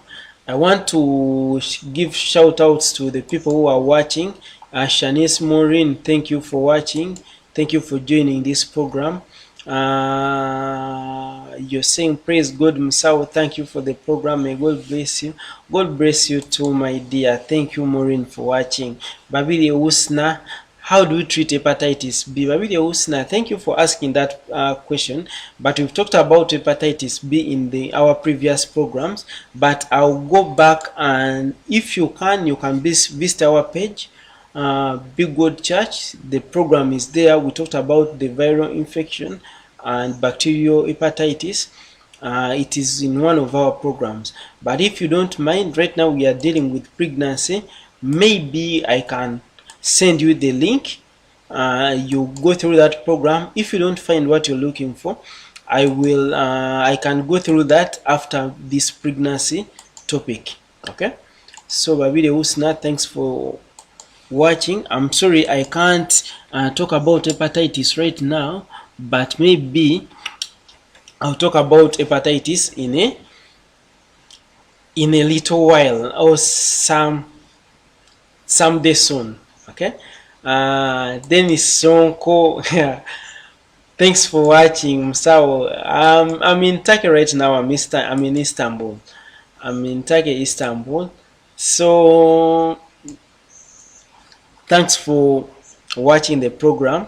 I want to give shout outs to the people who are watching. Shanice Maureen, thank you for watching. Thank you for joining this program. You're saying praise God, Musao. Thank you for the program. May God bless you. God bless you too, my dear. Thank you, Maureen, for watching. Babili Usna, how do you treat hepatitis B? Babili Usna, thank you for asking that question. But we've talked about hepatitis B in our previous programs. But I'll go back, and if you can visit our page, Be Good Church. The program is there. We talked about the viral infection and bacterial hepatitis. It is in one of our programs. But if you don't mind, right now we are dealing with pregnancy. Maybe I can send you the link. You go through that program. If you don't find what you're looking for, I can go through that after this pregnancy topic. Okay, so Babide Usna, thanks for watching. I'm sorry I can't talk about hepatitis right now, but maybe I'll talk about hepatitis in a little while or some day soon. Okay, Dennis Sonko, thanks for watching. So I'm in Turkey right now. I'm in Istanbul. I'm in Turkey, Istanbul. So thanks for watching the program.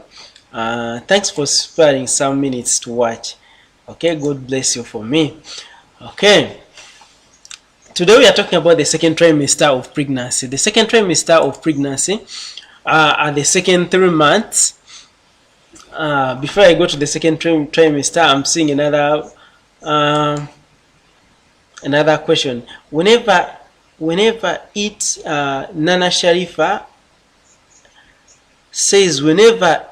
Thanks for sparing some minutes to watch. Okay, God bless you for me. Okay, today we are talking about the second trimester of pregnancy. The second trimester of pregnancy are the second 3 months. Before I go to the second trimester, I'm seeing another question. Whenever it Nana Sharifa says, whenever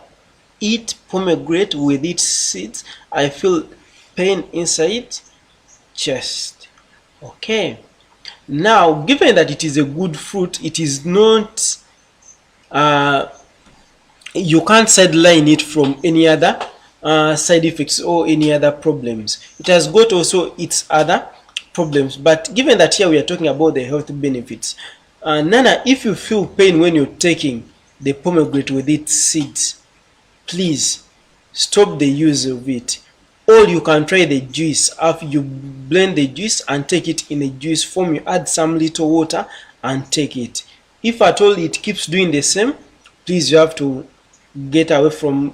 eat pomegranate with its seeds, I feel pain inside chest. Okay, now given that it is a good fruit, it is not you can't sideline it from any other side effects or any other problems. It has got also its other problems, but given that here we are talking about the health benefits, Nana, if you feel pain when you're taking the pomegranate with its seeds, please stop the use of it. Or you can try the juice. After you blend the juice and take it in a juice form, you add some little water and take it. If at all it keeps doing the same, please, you have to get away from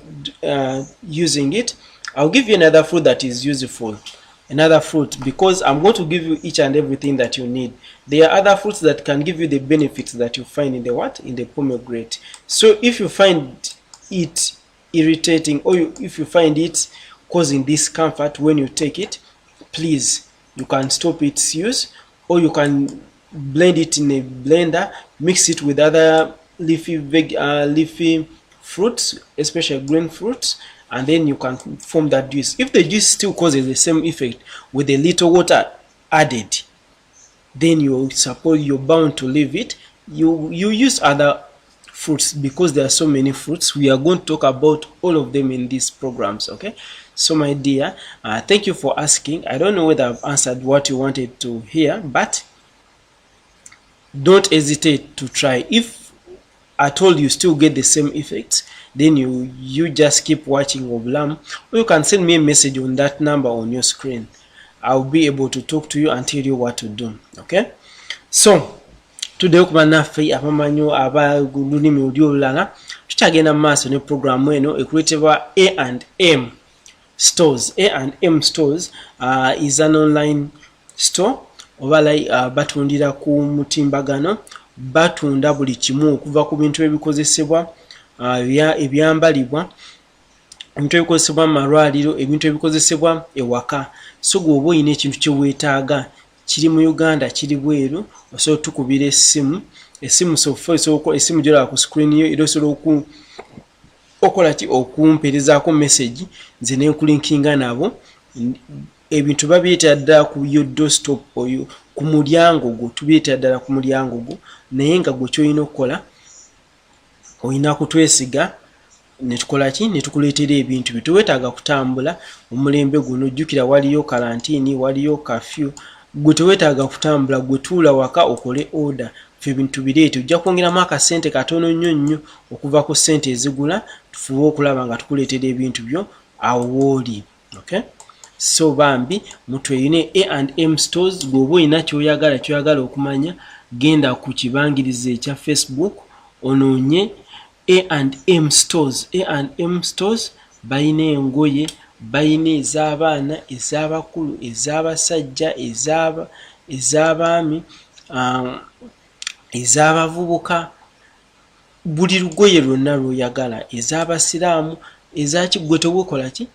using it. I'll give you another fruit that is useful. Another fruit, because I'm going to give you each and everything that you need. There are other fruits that can give you the benefits that you find in the pomegranate. So if you find it irritating, or if you find it causing discomfort when you take it, please, you can stop its use, or you can blend it in a blender, mix it with other leafy fruits, especially green fruits, and then you can form that juice. If the juice still causes the same effect with a little water added, then you're bound to leave it. You use other fruits, because there are so many fruits. We are going to talk about all of them in these programs. Okay, so my dear, thank you for asking. I don't know whether I've answered what you wanted to hear, but don't hesitate to try. If at all you still get the same effects, then you just keep watching Oblam, or you can send me a message on that number on your screen. I'll be able to talk to you and tell you what to do. Okay, So tuddeyo kuba naffe abamanyi abalulimi oli olulala tukyagenda mu maaso ne programu eno ekuleetebwa A&M Stores. A&M Stores is an online store oba batundira ku mutimbagano, batunda buli kimu okuva ku bintu ebikozesebwa ebyambalibwa, ebintu ebikozesebwa mu malwaliro, ebintu ebikozesebwa ewaka. So gwoba oyina ekintu kye weetaaga kiri mu Uganda kiri bweru, osobola tukubira esimu esimu gyolaba ku screen yo era osobola okola ki okumperezaako message nze nenkulinkinga nabo. Ebintu babiyita ddala ku yo doorstop oyo ku mulyango gwo, tubiyita ddala ku mulyango gwo, naye nga gwe kyolina okukola olina kutwesiga netukola ki netukuleetera ebintu bye. Teweetaaga kutambula omulembe guno, ojjukira waliyo karantini, waliyo kafyu, gwe teweetaaga kutambula, gwe tuula waka okole order ffe ebintu bireete. Ojja kwongeramu akasente katono nnyo okuva ku ssente ezigula, tufuba okulaba nga tukuleetera ebintu byo awo wooli. Okay? So bambi mutweyine A&M Stores. Gwoba olina kyoyagala okumanya, genda ku kibangirizi ekya Facebook onoonye A&M Stores. A&M Stores bayina engoye, bayina ez'abaana, ez'abakulu, ez'abasajja, ez'abaami, ez'abavubuka, buli lugoye lwonna lw'oyagala, ez'abasiraamu, ezaki. Gwe teweekola ki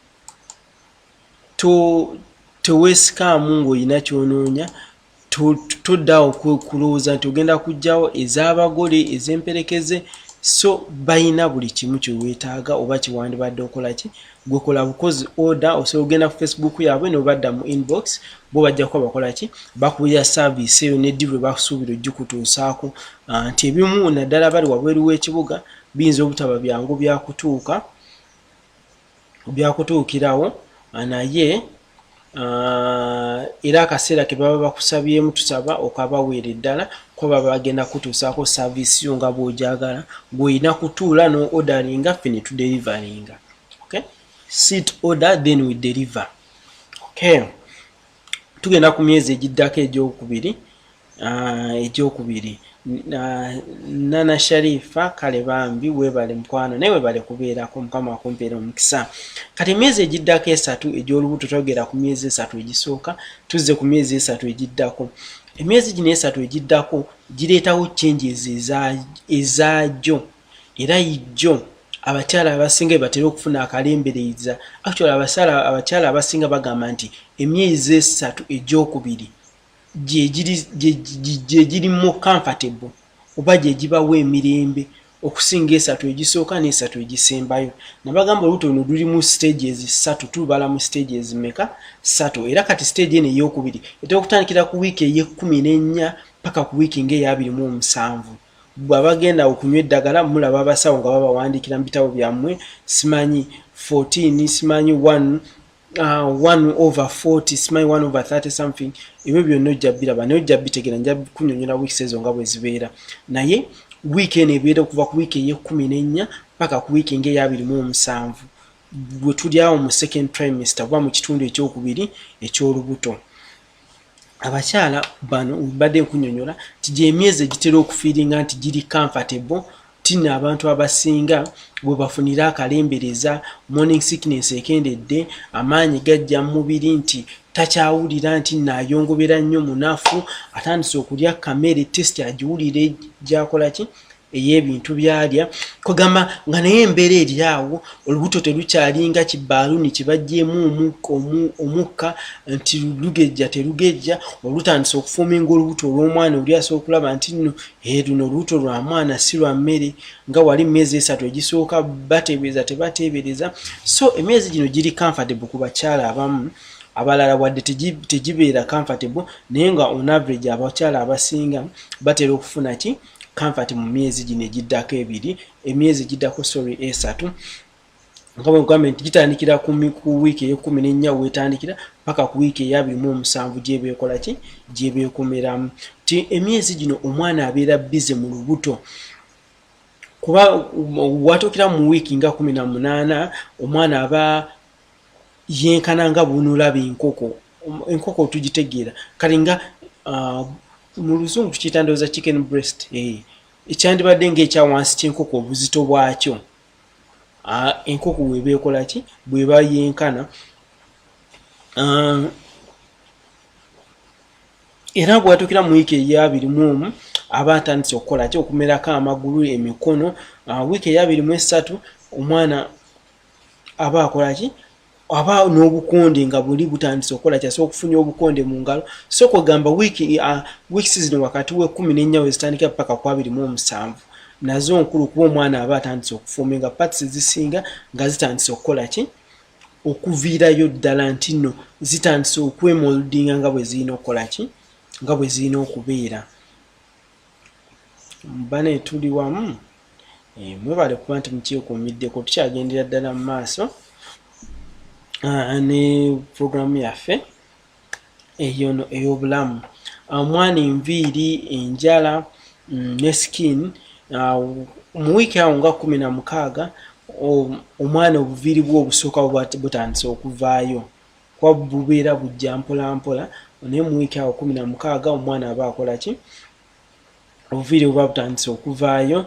teweesikaamu ng'olina kyonoonya, toddaawo kulowooza nti ogenda kugjawo ez'abagole, ez'emperekeze. So bayina buli kimu kye weetaaga oba kiwandibadde okola ki gwekola bukozi order. Osobola ogenda ku Facebook yaabwe n'obadda mu inbox, bo bajja kuba bakola ki bakubira service eyo neddi bwe basuubira ojjikutuusaako. Nti ebimu naddala bali wabweru w'ekibuga biyinza obutaba byangu byakutuukirawo, naye era akaseera ke baba bakusabyemu tusaba okabaweera eddala kuba bagenda kutuusaako service yo nga bw'ojagala, gw'olina kutuula no orderinga ffe ne tudelivaringa. Okay? Sit order then we deliver. Okay. Tugenda ku myezi egiddako egyokubiri. Nana Sharifa kale bambi webale mukwano naye webale kubeerako, Mukama akumpeera omukisa. Kati emyezi egiddako 3 egy'olubuto twogera ku myezi 3 egisooka, tuzze ku myezi 3 egiddako. Emyezi gino 3 egiddako gireetawo changes ezaajo era ijjo abakyala abasinga batera okufuna akalembereza. Actually abakyala abasinga bagamba nti emyezi 3 egy'okubiri gye giri mu comfortable oba gye gibawo emirembe okusinga 3 egisooka ne3 egisembayo. Nabagamba olubuto luno luli mu stages 3, tubala mu stages meka 3. Era kati stage eno ey'okubiri etera okutandikira ku wiiki ey'e14 paka ku wiiki ng'eya27. Bw'abagenda okunywa eddagala mulaba abasawo nga babawandiikira mu bitabo byammwe, simanyi 14, simanyi 1/40, simanyi 1/30 something. Ebyo byonna ojja biraba naye ojja bitegera, nja kunyonyola wiiki ezo nga bwe zibeera. Naye wiiki eno ebeera okuva ku wiiki ey'e14 paka ku wiiki ng'eya27 bwe tuli awo mu second trimester oba mu kitundu ekyokubiri eky'olubuto. Abakyala bano badde nkunyonyola nti gy'emyezi egitera okufiiringa nti giri comfortable. Tina abantu abasinga bwe bafunira akalembereza, morning sickness ekendedde, amaanyi gajja mu mubiri nti takyawulira nti naayongobera nnyo munafu, atandise okulya kamere test agiwulire gyakola ki ey'ebintu byalya. Kugamba nga naye embeera eri awo, olubuto terukyalinga kibaaluni kibajjeemu omukka nti lugejja terugejja, olutandise okufuuminga olubuto olw'omwana oli asobola okulaba nti nno luno olubuto lwa mwana si lwa mmere nga wali myezi 3 egisooka bateebereza tebateebereza. So emyezi gino giri comfortable ku bakyala abamu, abalala wadde tegibeera comfortable, naye nga on average abakyala abasinga batera okufuna ki comfort mu myezi gino egiddako emyezi egiddako 3 nga government gitandikira ku wiiki ey'e14 wetandikira paka ku wiiki eya27 gyebeekola ki gyebeekomeramu. Ti emyezi gino omwana abeera busy mu lubuto kuba watuukira mu wiiki nga 18 omwana aba yenkana nga bunulaba enkoko tugitegeera kali nga mu luzungu tukiyita chicken breast ekyandibadde ng'ekya wansi ky'enkoko obuzito bwakyo enkoko bweba ekola ki bweba yenkana era bwatuukira mu wiiki eya 21 aba atandise okukola ki okumerako amagulu emikono wiiki eya 23 omwana aba akola ki aba n'obukonde nga buli butandise okukola ki asobola okufunya obukonde mu ngalo so kugamba weeks zino wakati we 14 wezitandika paka ku 27 nazo nkulu kuba omwana aba atandise okufuminga parts zisinga nga zitandise okukola ki okuviirayo ddala nti nno zitandise okwemoldinga nga bwe zirina okukola ki nga bwe zirina okubeera bane tuli wamu mwebale kuba nti mukyekuumiddeko tukyagendera ddala mu maaso ne programu yaffe eyo ey'obulamu omwana enviiri enjala ne skin mu wiiki awo nga 16 omwana obuviiri bwe obusooka butandise okuvaayo kuba bubeera bujja mpola mpola naye mu wiiki awo 16 omwana aba akola ki obuviiri buba butandise okuvaayo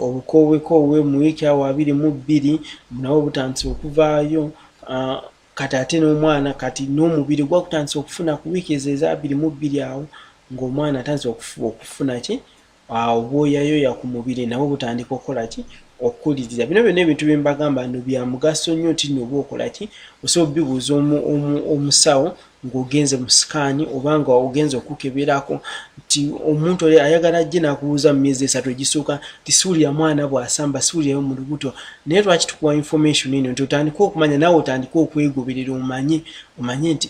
obukowekowe mu wiiki awo 22 nabwo butandise okuvaayo kati ate n'omwana kati n'omubiri gwa kutandise okufuna ku wiiki ezo eza 22 awo ng'omwana atandise okufuna ki obwoyayoya ku mubiri nabwo butandika okukola ki okukulirira bino byonna ebintu bye mbagamba nno bya mugaso nnyo nti nno oba okola ki osobola bibuuza omusawo ng'ogenze mu sikaani oba nga ogenze okukeberako nti omuntu oli ayagala ajje n'akubuuza mu myezi 3 egisooka nti suulira mwana bw'asamba suulirayo mu lubuto naye lwaki tukuwa information eno nti otandika okumanya naawe otandika okwegoberera omanye nti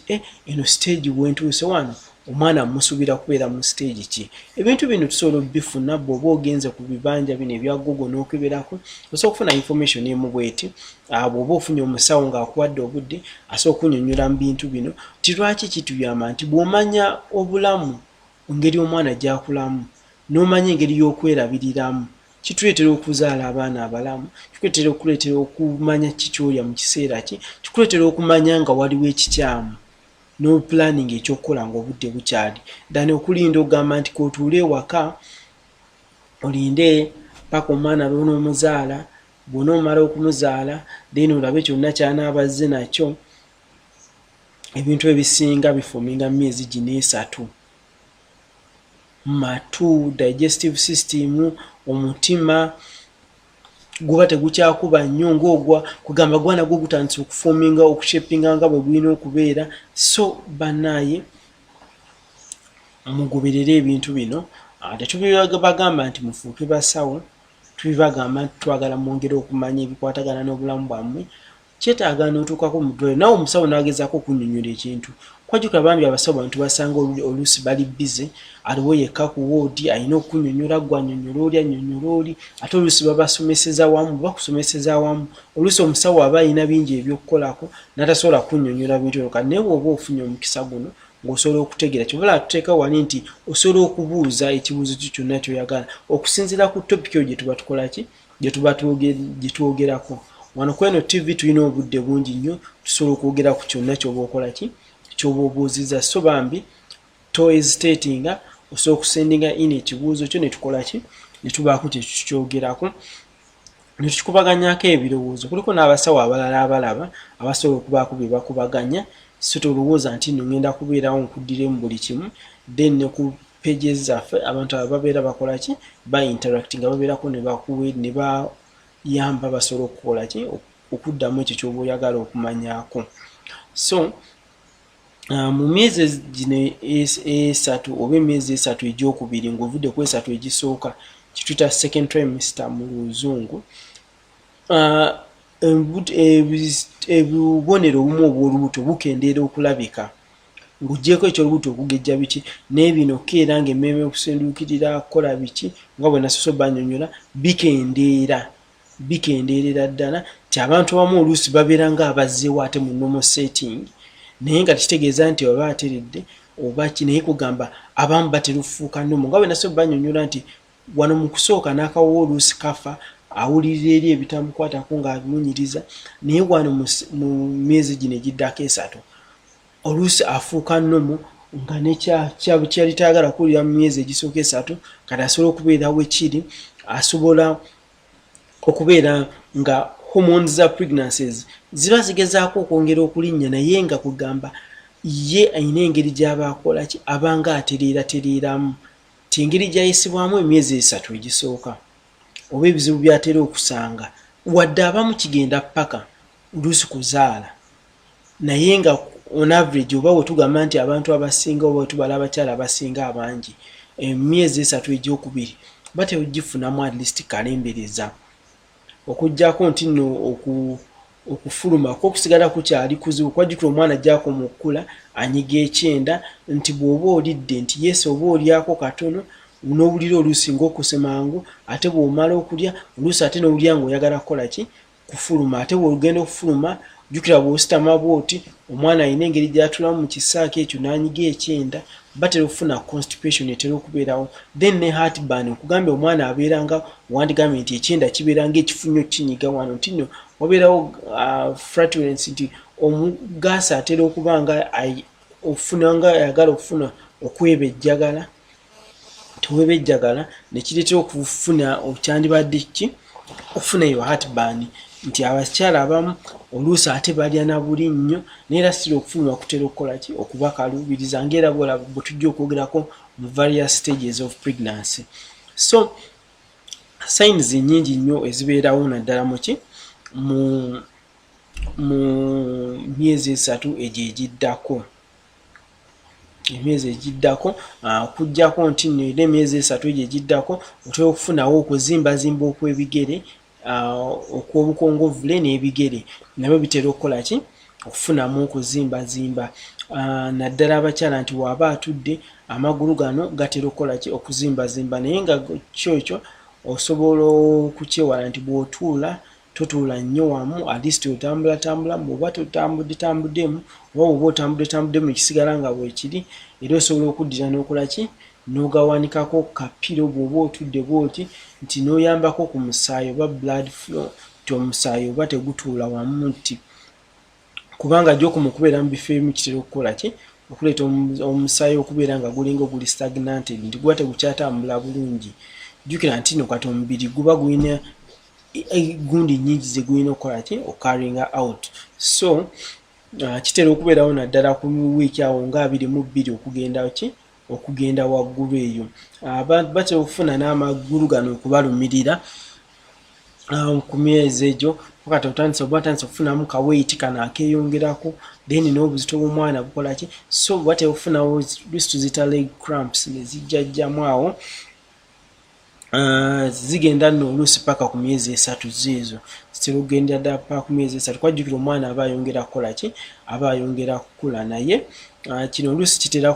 eno stage wentuuse wano omwana musuubira kubeera mu stage ki ebintu bino tusobola bifuna bw'oba ogenze ku bibanja bino ebya Google n'okeberako osobola okufuna information emu bweti bw'oba ofunye omusawo ng'akuwadde obudde asobola okunnyonnyola mu bintu bino ti lwaki kituyamba nti bw'omanya obulamu engeri omwana gy'akulamu n'omanya engeri y'okwerabiriramu kituleetera okuzaala abaana abalamu kituleetera okumanya kikyolya mu kiseera ki kituleetera okumanya nga waliwo ekikyamu no planning ekyokukola ng'obudde bukyali dani okulinda ogamba nti kootuule ewaka olinde paka omwana lw'onoomuzaala bw'onoomala okumuzaala then olabe kyonna ky'anaabazze nakyo ebintu ebisinga bifuminga mu myezi 3 matu digestive system omutima guba tegukyakuba nnyo ng'ogwa kugamba gwana gwo gutandise okufuminga okushepinga nga bwe gulina okubeera so banaye mugoberere ebintu bino tetubibagamba nti mufuuke basawo tubibagamba nti twagala mwongere okumanya ebikwatagana n'obulamu bwammwe kyetaaga n'otuukako mu ddwaliro nawe omusawo n'agezaako okunnyonnyola ekintu kwajjukira bambi abasawo bantu basanga oluusi bali bize aliwo yekka ku woodi alina okunnyonnyola gwe annyonnyola oli annyonnyola oli ate oluusi babasomeseza wamu bakusomeseza wamu oluusi omusawo aba alina bingi ebyokukolako n'atasobola kunnyonnyola bintu bino kati naye bw'oba ofunye omukisa guno ng'osobola okutegeera kyobala tuteeka wali nti osobola okubuuza ekibuuzo kyo kyonna ky'oyagala okusinziira ku topiki eyo gye tuba tukola ki gye twogerako wano ku eno TV tulina obudde bungi nnyo tusobola okwogera ku kyonna ky'oba okola ki ky'oba obuuziza so bambi to hesitatinga osobola okusendinga ekibuuzo kyo ne tukola ki ne tubaako kyekikyogerako ne tukubaganyako ebirowoozo kuliko n'abasawo abalala abalaba abasobola okubaako bye bakubaganya so tolowooza nti nno ngenda kubeerawo nkuddiremu buli kimu then ne ku pages zaffe abantu ababeera bakola ki ba interacting babeerako ne bayamba basobola okukola ki okuddamu ekyo ky'oba oyagala okumanyaako so mu myezi gino 3 oba emyezi 3 egyokubiri ng'ovudde ku 3 egisooka kituyita second trimester mu luzungu ebubonero obumu obw'olubuto bukendeera okulabika ng'oggyeko ekyolubuto okugejja biki n'ebino keera ng'emmeeme okusenduukirira kukola biki nga bwe nasoso bannyonnyola bikendeerera ddala nti abantu abamu oluusi babeera ng'abazzeewo ate mu normal setting naye nga tekitegeeza nti oba ateredde oba ki naye kugamba abamu batera okufuuka nnomo nga bwe nasoso bannyonnyola nti wano mu kusooka n'akawowo oluusi kafa awulirira eri ebitamukwatako ng'abimunyiriza naye wano mu myezi gino egiddako 3 oluusi afuuka nnomo nga kyali tayagala kuwulira mu myezi egisooka 3 kati asobola okubeera wekiri, asobola okubeera nga hormones za pregnancies ziba zigezaako okwongera okulinnya naye nga kugamba ye ayina engeri gy'aba akola ki abanga atereeramu ti engeri gyayisibwamu emyezi 3 egisooka oba ebizibu byatera okusanga wadde abamu kigenda paka oluusi kuzaala naye nga on average oba wetugamba nti abantu abasinga oba wetubala abakyala abasinga abangi emyezi 3 egyokubiri bategifunamu at least kalembereza okujjako nti nno okufuluma ko kusigala kukyali kuzibu kwajjukira omwana ajjako mu kkula anyiga ekyenda nti bw'oba olidde nti yes oba olyako katono n'obulira oluusi ng'okusemangu ate bw'omala okulya oluusi ate n'olya ng'oyagala kukola ki kufuluma ate bw'ogenda okufuluma jjukira bw'ositama bw'oti omwana alina engeri gy'atulamu mu kisaako ekyo n'anyiga ekyenda batera okufuna constipation etera okubeerawo then ne heartburn okugambye omwana abeeranga wandigambye nti ekyenda kibeeranga ekifunyo kinyiga wano nti nno wabeerawo flatulence nti omugaasa atera okuba nga ofunanga ayagala okufuna okwebejjagala tewebejjagala nekireetera okufuna okyandibadde ki okufuna eyo heartburn nti abakyala abamu oluusi ate balya na buli nnyo naye era sitira okufuluma kutera okukola ki okubakalubiriza ngaera bwe tujja okwogerako mu various stages of pregnancy. So signs nyingi nnyo ezibeerawo naddala muki mu myezi 3 egyo egiddako emyezi egiddako kujjako nti nno emyezi 3 egyo egiddako otera okufunawo okuzimbazimba okw'ebigere okw'obukongovule n'ebigere nabyo bitera okukola ki okufunamu okuzimbazimba naddala abakyala nti waaba atudde amagulu gano gatera okukola ki okuzimbazimba naye nga kyokyo osobola okukyewala nti bw'otuula totuula nnyo wamu at least otambula bw'oba totambuddemu oba bw'oba otambuddemu ekisigala nga bwekiri era osobola okuddira n'okola ki n'ogawanikako kapiro bw'oba otudde bwoti nti n'oyambako ku musaayi oba blood flow nti omusaayi oba tegutuula wamu nti kubanga gy'okuma okubeera mu bifo ebimu kitera okukola ki okuleeta omusaayi okubeera nga gulinga oguli stagnated nti guba tegukyatambula bulungi jjukira nti no kati omubiri guba gulina gundi nyingi ze gulina okukola ki okaringa out so kitera okubeerawo naddala ku wiiki awo nga 22 okugenda ki okugenda waggulu eyo abantu batera okufuna n'amagulu gano okubalumirira ku myezi egyo kati otandise okufunamu kaweight kano akeeyongerako then n'obuzito bw'omwana bukola ki so batera okufunawo tuzita leg cramps nezijjajjamu awo zigenda nno oluusi paka ku myezi 3 ziizo zitera okugenda ddala paka ku myezi 3 kwajjukira omwana aba ayongera kukola ki aba ayongera kukula naye kino oluusi kitera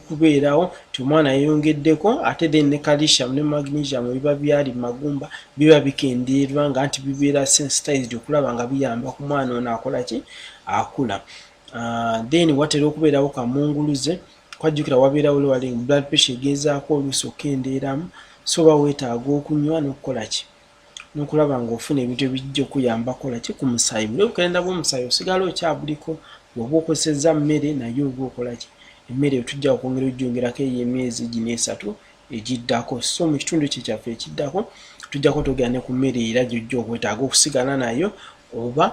kubeerawo ti omwana yeyongeddeko ate then ne calcium ne magnesium biba byali magumba biba bikendeerwa nga nti bibeera sensitized okulaba nga biyamba ku mwana ono akola ki akula then watera okubeerawo kamunguluze kwajjukira wabeerawo lowering blood pressure egezaako oluusi okendeeramu so oba weetaaga okunywa n'okukola ki n'okulaba ng'ofuna ebintu ebijja okuyamba kola ki ku musaayi buli obukerenda bw'omusaayi osigala okyabuliko bw'oba okozesezza mmere naye oba okola ki emmere tujja okwongera ojjongerako ey'emyezi gino 3 egiddako so mu kitundu kye kyaffe ekiddako tujjako twogera ne ku mmere era gy'ojja okwetaaga okusigala nayo oba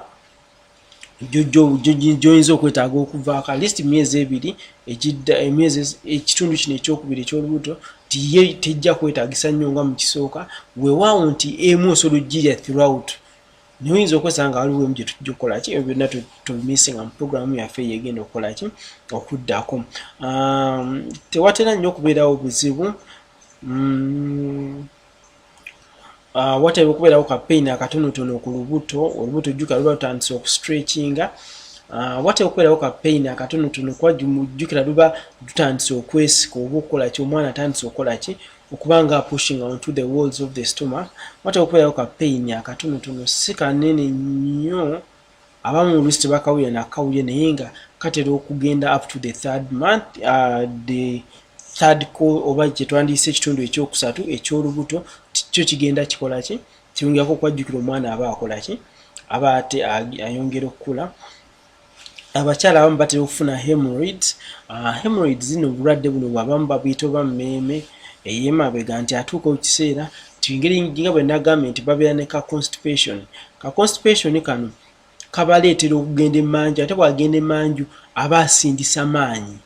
gy'oyinza okwetaaga okuvaako at least myezi 2 egidda emyezi ekitundu kino ekyokubiri eky'olubuto tiye tejja kwetaagisa nnyo nga mu kisooka weewaawo nti emu osobola oggirya throughout naye oyinza okwesanga nga waliwo emu gye tujja okukola ki ebyo byonna tubimisinga mu puroguramu yaffe yegenda okukola ki okuddako tewatera nnyo okubeerawo obuzibu watera okubeerawo ka pain akatonotono ku lubuto olubuto jjukira luba lutandise okustretchinga watera okubeerawo ka pain akatonotono kwajjukira luba lutandise okwesika oba okukola ki omwana atandise okukola ki okubanga pushing onto the walls of the stomach watera okubeerawo ka pain akatonotono si kanene nnyo abamu oluusi tebakawulira nakawulire naye nga katera okugenda up to the third month the third oba kye twandiyise ekitundu ekyokusatu eky'olubuto kyo kigenda kikola ki kiyongeraku okwajjukira omwana aba akola ki aba ate ayongera okukula abakyala abamu batera okufuna hemorrhoids. Hemorrhoids zino obulwadde buno bwabamu babuyita oba mmeeme ey'emabega nti atuuka ekiseera ngeri nga bwe nagambye nti babeera ne ka constipation. Ka constipation kano kabaleetera okugenda emanju, ate bwagenda emanju aba asindisa maanyi.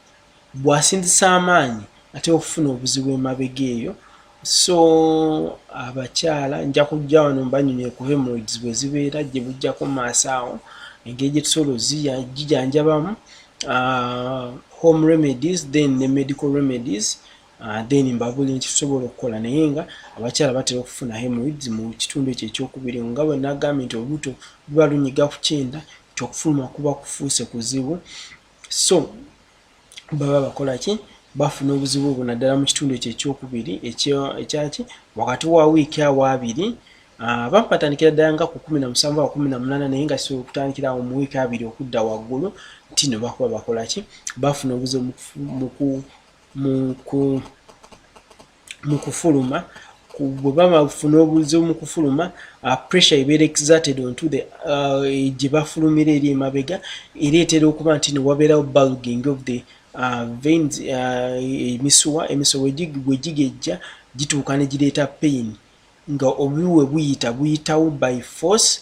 Bw'asindisa amaanyi ate okufuna obuzibu emabega eyo. So abakyala nja kujja wano mbanyonye ku hemorrhoids bwe zibeera gye bujjako mu maaso awo, engeri gye tusobola gijanjabamu, home remedies then ne medical remedies, then mbabuli nti tusobola okukola. Naye nga abakyala batera okufuna hemorrhoids mu kitundu ekyo ekyokubiri, nga bwe nagambye nti olubuto luba lunyiga ku kyenda, nti okufuluma kuba kufuuse kuzibu. So baba bakola ki? Bafuna obuzibu obwo naddala mu kitundu ekyo ekyokubiri ekyaki wakati wa wiiki awo abiri. Bapatandikira ddala nga ku 17 wa 18, naye nga kisobola okutandikira awo mu wiiki abiri okudda waggulu, nti no bakuba bakola ki? Bafuna obuzibu mu kufuluma. Bwe bafuna obuzibu mu kufuluma, pressure ebeera exerted onto the gye bafulumira eri emabega, ereetera okuba nti ne wabeerawo bulging of the veins, emisuwa bwe gigejja gituuka ne gireeta pain, nga obuwe buyitawo by force,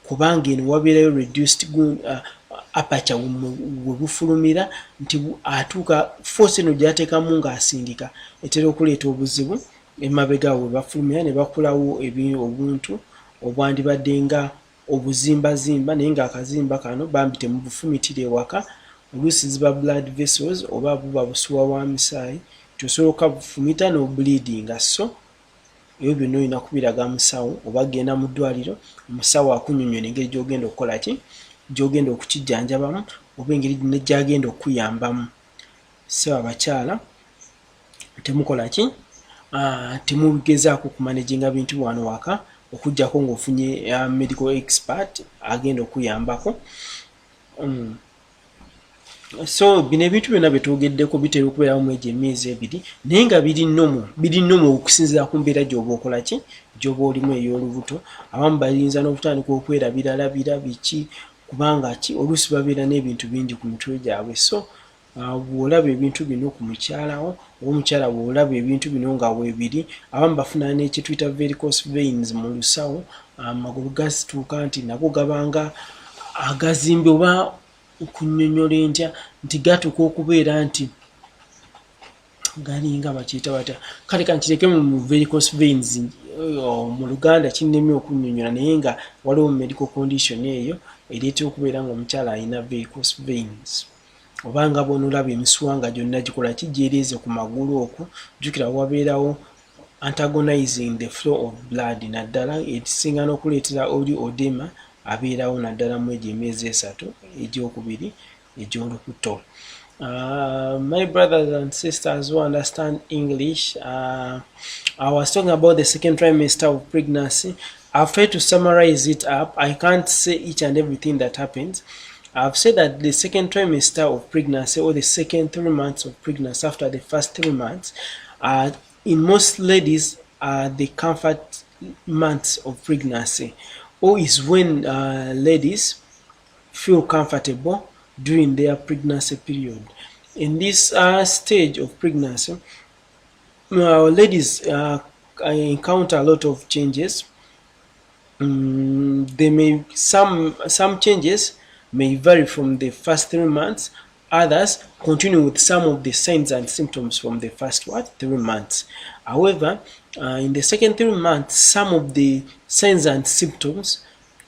kubanga eno wabeerayo reduced aperture we bufulumira, nti atuuka force eno gyateekamu ng'asindika etera okuleeta obuzibu emabega we bafulumira, ne bakulawo obuntu obwandibadde nga obuzimbazimba, naye ng'akazimba kano bambi temubufumitira ewaka. Oluusi ziba blood vessels oba buba busuwa bwa misaayi, tosobola bufumita no bleeding. So ebyo byonna olina kubiraga musawo oba genda mu ddwaliro, omusawo akunyonyola engeri gy'ogenda okukola ki, gy'ogenda okukijjanjabamu oba engeri gy'agenda okuyambamu. So abakyala temukola ki? Temugezaako kumanaginga bintu wano waka okujjako ng'ofunye medical expert agenda okuyambako. So bino ebintu byonna byetwogeddeko bitera okubeerawo mu egyo emyezi ebiri, naye nga biri nnomo okusinziira ku mbeera gy'oba okola ki, gy'oba olimu ey'olubuto. Abamu bayinza n'okutandika okwerabiralabira biki, kubanga ki oluusi babeera n'ebintu bingi ku mitwe gyabwe. So bw'olaba ebintu bino ku mukyalawo oba omukyala bw'olaba ebintu bino nga weebiri, abamu bafuna n'ekye tuyita varicose veins mu lusawo, amagulu gasituuka nti nago gabanga agazimbe oba okunyonyola entya, nti gatuuka okubeera nti galinga bakiyita batya, kale kankireke mu varicose veins mu Luganda kinnemye okunyonyola, naye nga waliwo medical condition eyo ereetera okubeera nga omukyala alina varicose veins. Obanga bw'onolaba emisuwa nga gyonna gikola ki, gyereeze ku magulu okwo, jjukira wabeerawo antagonizing the flow of blood, naddala ekisinga n'okuleetera oli odema abeerawo naddala mu egyo emyezi 3 egyokubiri egy'olubuto. My brothers and sisters who understand English, I was talking about the second trimester of pregnancy. I've tried to summarize it up. I can't say each and everything that happens. I've said that the second trimester of pregnancy, or the second 3 months of pregnancy after the first 3 months, in most ladies are the comfort months of pregnancy, or is when ladies feel comfortable during their pregnancy period. In this stage of pregnancy, ladies encounter a lot of changes. They may some changes may vary from the first 3 months. Others continue with some of the signs and symptoms from the first 3 months. However, in the second 3 months, some of the signs and symptoms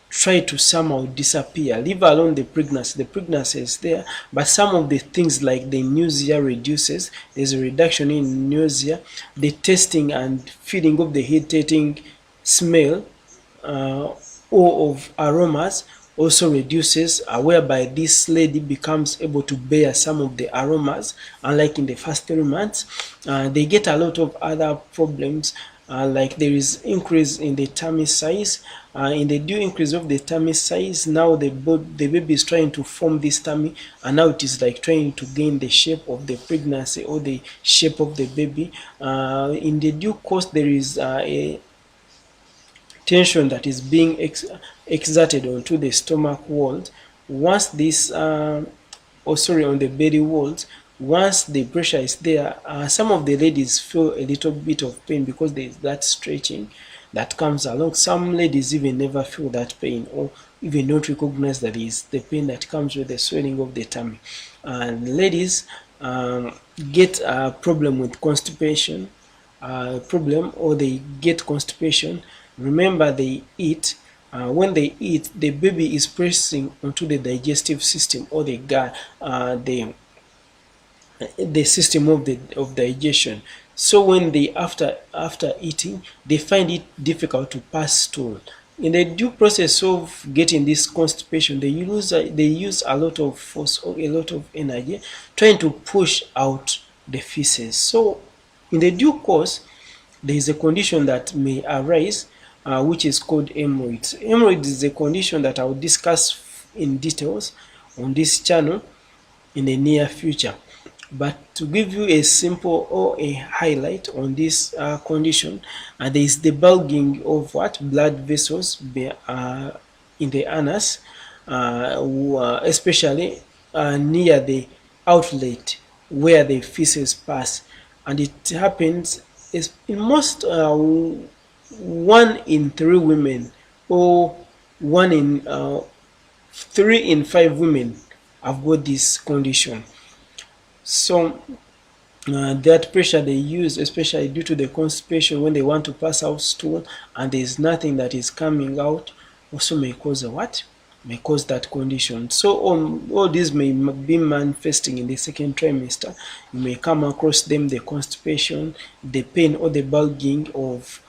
try to somehow disappear. Leave alone the pregnancy. The pregnancy is there, but some of the things like the nausea reduces. There's a reduction in nausea. The tasting and feeling of the irritating smell or of aromas also reduces, whereby this lady becomes able to bear some of the aromas, unlike in the first 3 months. They get a lot of other problems, like there is increase in the tummy size. In the due increase of the tummy size, now the baby is trying to form this tummy, and now it is like trying to gain the shape of the pregnancy or the shape of the baby. In the due course, there is a tension that is being exerted onto the stomach wall, once this on the belly walls, once the pressure is there, some of the ladies feel a little bit of pain because there is that stretching that comes along. Some ladies even never feel that pain, or even don't recognize that is the pain that comes with the swelling of the tummy. And ladies get a problem with constipation, or they get constipation. Remember, they eat. When they eat, the baby is pressing onto the digestive system, or the system of digestion. So when they after eating, they find it difficult to pass stool. In the due process of getting this constipation, they use a lot of force or a lot of energy trying to push out the feces. So in the due course, there is a condition that may arise, which is called hemorrhoids. Hemorrhoids is a condition that I will discuss in details on this channel in the near future. But to give you a simple or a highlight on this condition, there is the bulging of blood vessels in the anus, especially near the outlet where the feces pass, and it happens in most 1 in 3 women, or 1 in 3 in 5 women have got this condition. So that pressure they use, especially due to the constipation, when they want to pass out stool and there is nothing that is coming out, also may cause may cause that condition. So all these may be manifesting in the second trimester. You may come across them, the constipation, the pain, or the bulging of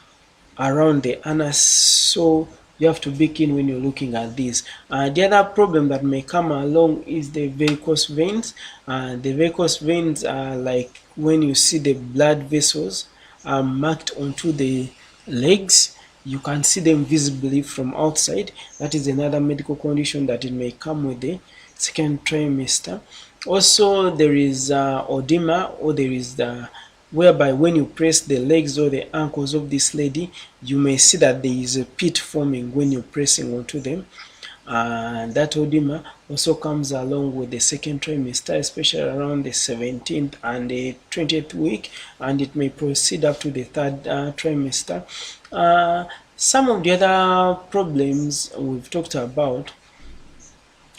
around the anus. So you have to be keen when you're looking at this. The other problem that may come along is the varicose veins. The varicose veins are like when you see the blood vessels marked onto the legs. You can see them visibly from outside. That is another medical condition that it may come with the second trimester. Also, there is oedema, or there is whereby when you press the legs or the ankles of this lady, you may see that there is a pit forming when you're pressing onto them. That oedema also comes along with the second trimester, especially around the 17th and the 20th week, and it may proceed up to the third trimester. Some of the other problems we've talked about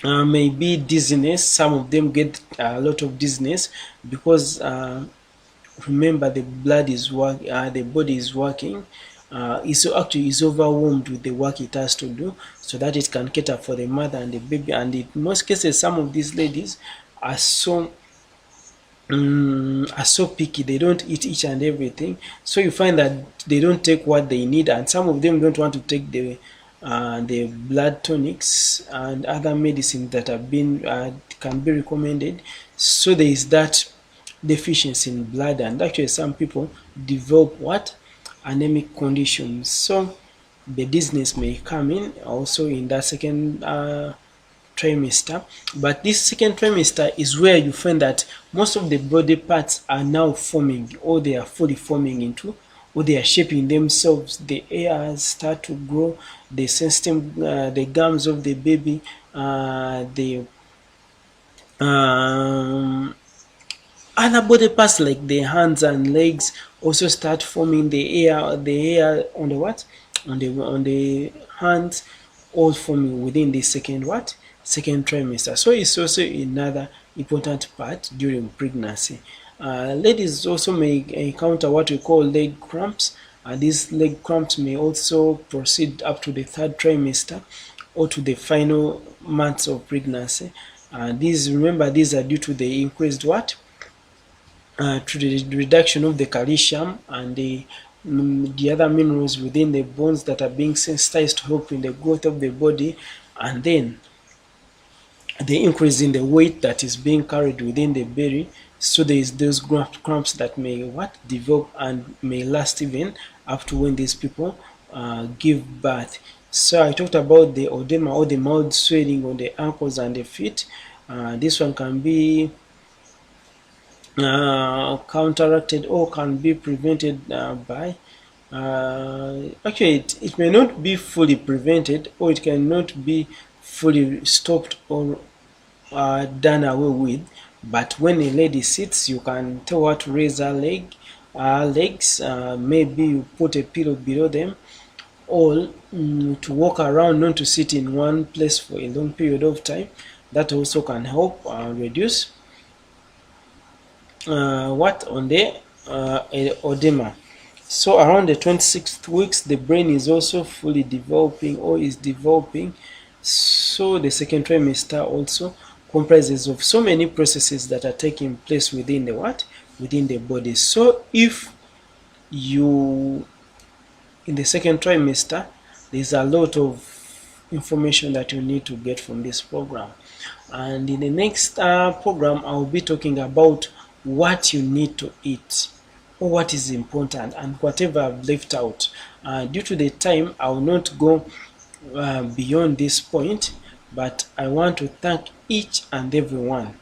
may be dizziness. Some of them get a lot of dizziness because remember, the body is working. Is overwhelmed with the work it has to do, so that it can cater for the mother and the baby. And in most cases, some of these ladies are so picky. They don't eat each and everything, so you find that they don't take what they need, and some of them don't want to take the blood tonics and other medicines that have been can be recommended. So there is that deficiency in blood, and actually some people develop anemic conditions. So the dizziness may come in also in that second trimester. But this second trimester is where you find that most of the body parts are now forming, or they are fully forming into, or they are shaping themselves. The hairs start to grow, the system, the gums of the baby, the other body parts like the hands and legs also start forming. The hair on the on the hands, all forming within the second trimester. So it's also another important part during pregnancy. Ladies also may encounter what we call leg cramps. These leg cramps may also proceed up to the third trimester or to the final months of pregnancy. Remember, these are due to the increased to the reduction of the calcium and the other minerals within the bones that are being sensitized to help in the growth of the body, and then the increase in the weight that is being carried within the belly. So there is those cramps that may develop and may last even up to when these people give birth. So I talked about the oedema, or the mild swelling on the ankles and the feet. This one can be counteracted or can be prevented by actually it may not be fully prevented, or it cannot be fully stopped or done away with. But when a lady sits, you can tell her to raise her legs. Maybe you put a pillow below them, or to walk around, not to sit in one place for a long period of time. That also can help reduce on the edema. So around the 26th weeks, the brain is also fully developing or is developing. So the second trimester also comprises of so many processes that are taking place within the body. So if you in the second trimester, there's a lot of information that you need to get from this program. And in the next program, I'll be talking about what you need to eat, or what is important, and whatever I've left out. Due to the time, I will not go beyond this point, but I want to thank each and everyone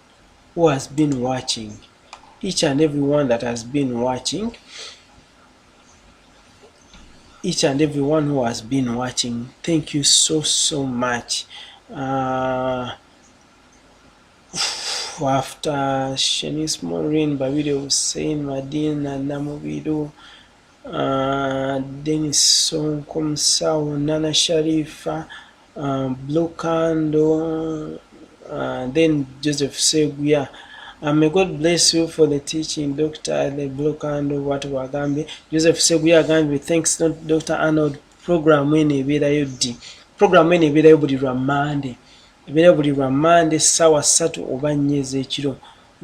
who has been watching, each and everyone that has been watching, each and everyone who has been watching. Thank you so much. After Shanice Maureen, Babido Hussein, Madina Namubido, Dennis Sonkom Sao, Nana Sharifa, Blokando, then Joseph Seguya. May God bless you for the teaching, Dr. The Blokando, what Wagambi. Joseph Seguya Gambi, thanks Dr. Arnold. Program when a video program when a video body ramande. Ebera buli lwamande ssaawa 3 oba 4 ez'ekiro.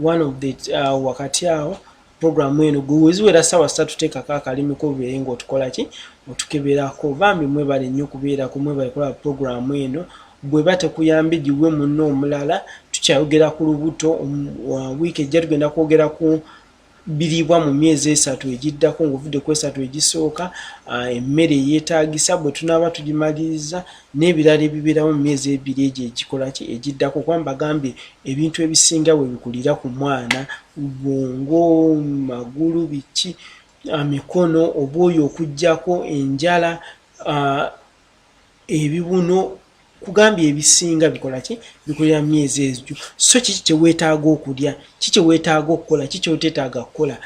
One of the wakati awo programu eno gweziwera ssaawa 3 teekako akalimi kobeere ng'otukola ki otukeberako. Bambi mwebale nnyo kubeerako, mwebale kulaba programu eno. Bweba tekuyambe giwe munno omulala. Tukyayogera ku lubuto. Wiiki ejja tugenda kwogera ku biribwa mu myezi 3 egiddako, ng'ovudde ku 3 egisooka, emmere yeetaagisa bwe tunaaba tugimaliriza, n'ebirala ebibeeramu mu myezi 2 egyo egikola ki egiddako. Kuba mbagambye ebintu ebisinga bwe bikulira ku mwana, bwongo, magulu, biki, mikono, obwoyo okuggyako, enjala, ebibuno, kugambye ebisinga bikola ki bikulira myezi egyo. So kiki kyeweetaaga okulya, kiki kyeweetaaga okukola, kiki kyoteetaaga kukola.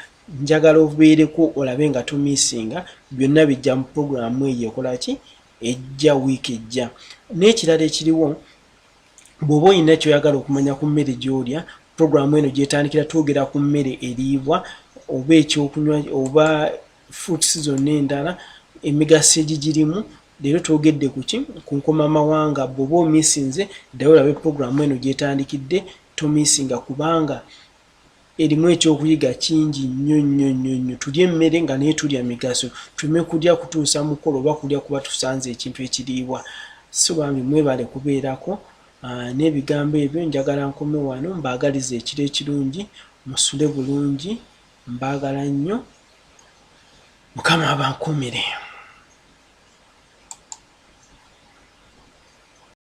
Njagala obeereko olabe nga tomiisinga, byonna bijja mu programu eyo ekola ki ejja wiiki ejja. N'ekirala ekiriwo, bw'oba olina kyoyagala okumanya ku mmere gy'olya, programu eno gyetandikira twogera ku mmere eriibwa oba ekyokunywa oba fruits zonna endala, emigaso egigirimu. Leero twogedde ku ki ku nkomamawanga. Bw'oba omiisinze ddayo olabe programu eno gyetandikidde, tomiisinga kubanga erimu ekyokuyiga kingi nnyo. Tulye emmere nga naye tulya migaso, tuleme kulya kutuusa mukolo oba kulya kuba tusanze ekintu ekiriibwa. So bambi mwebale kubeerako. N'ebigambo ebyo njagala nkome wano, mbaagaliza ekiro ekirungi, musule bulungi, mbaagala nnyo. Mukama abankomere.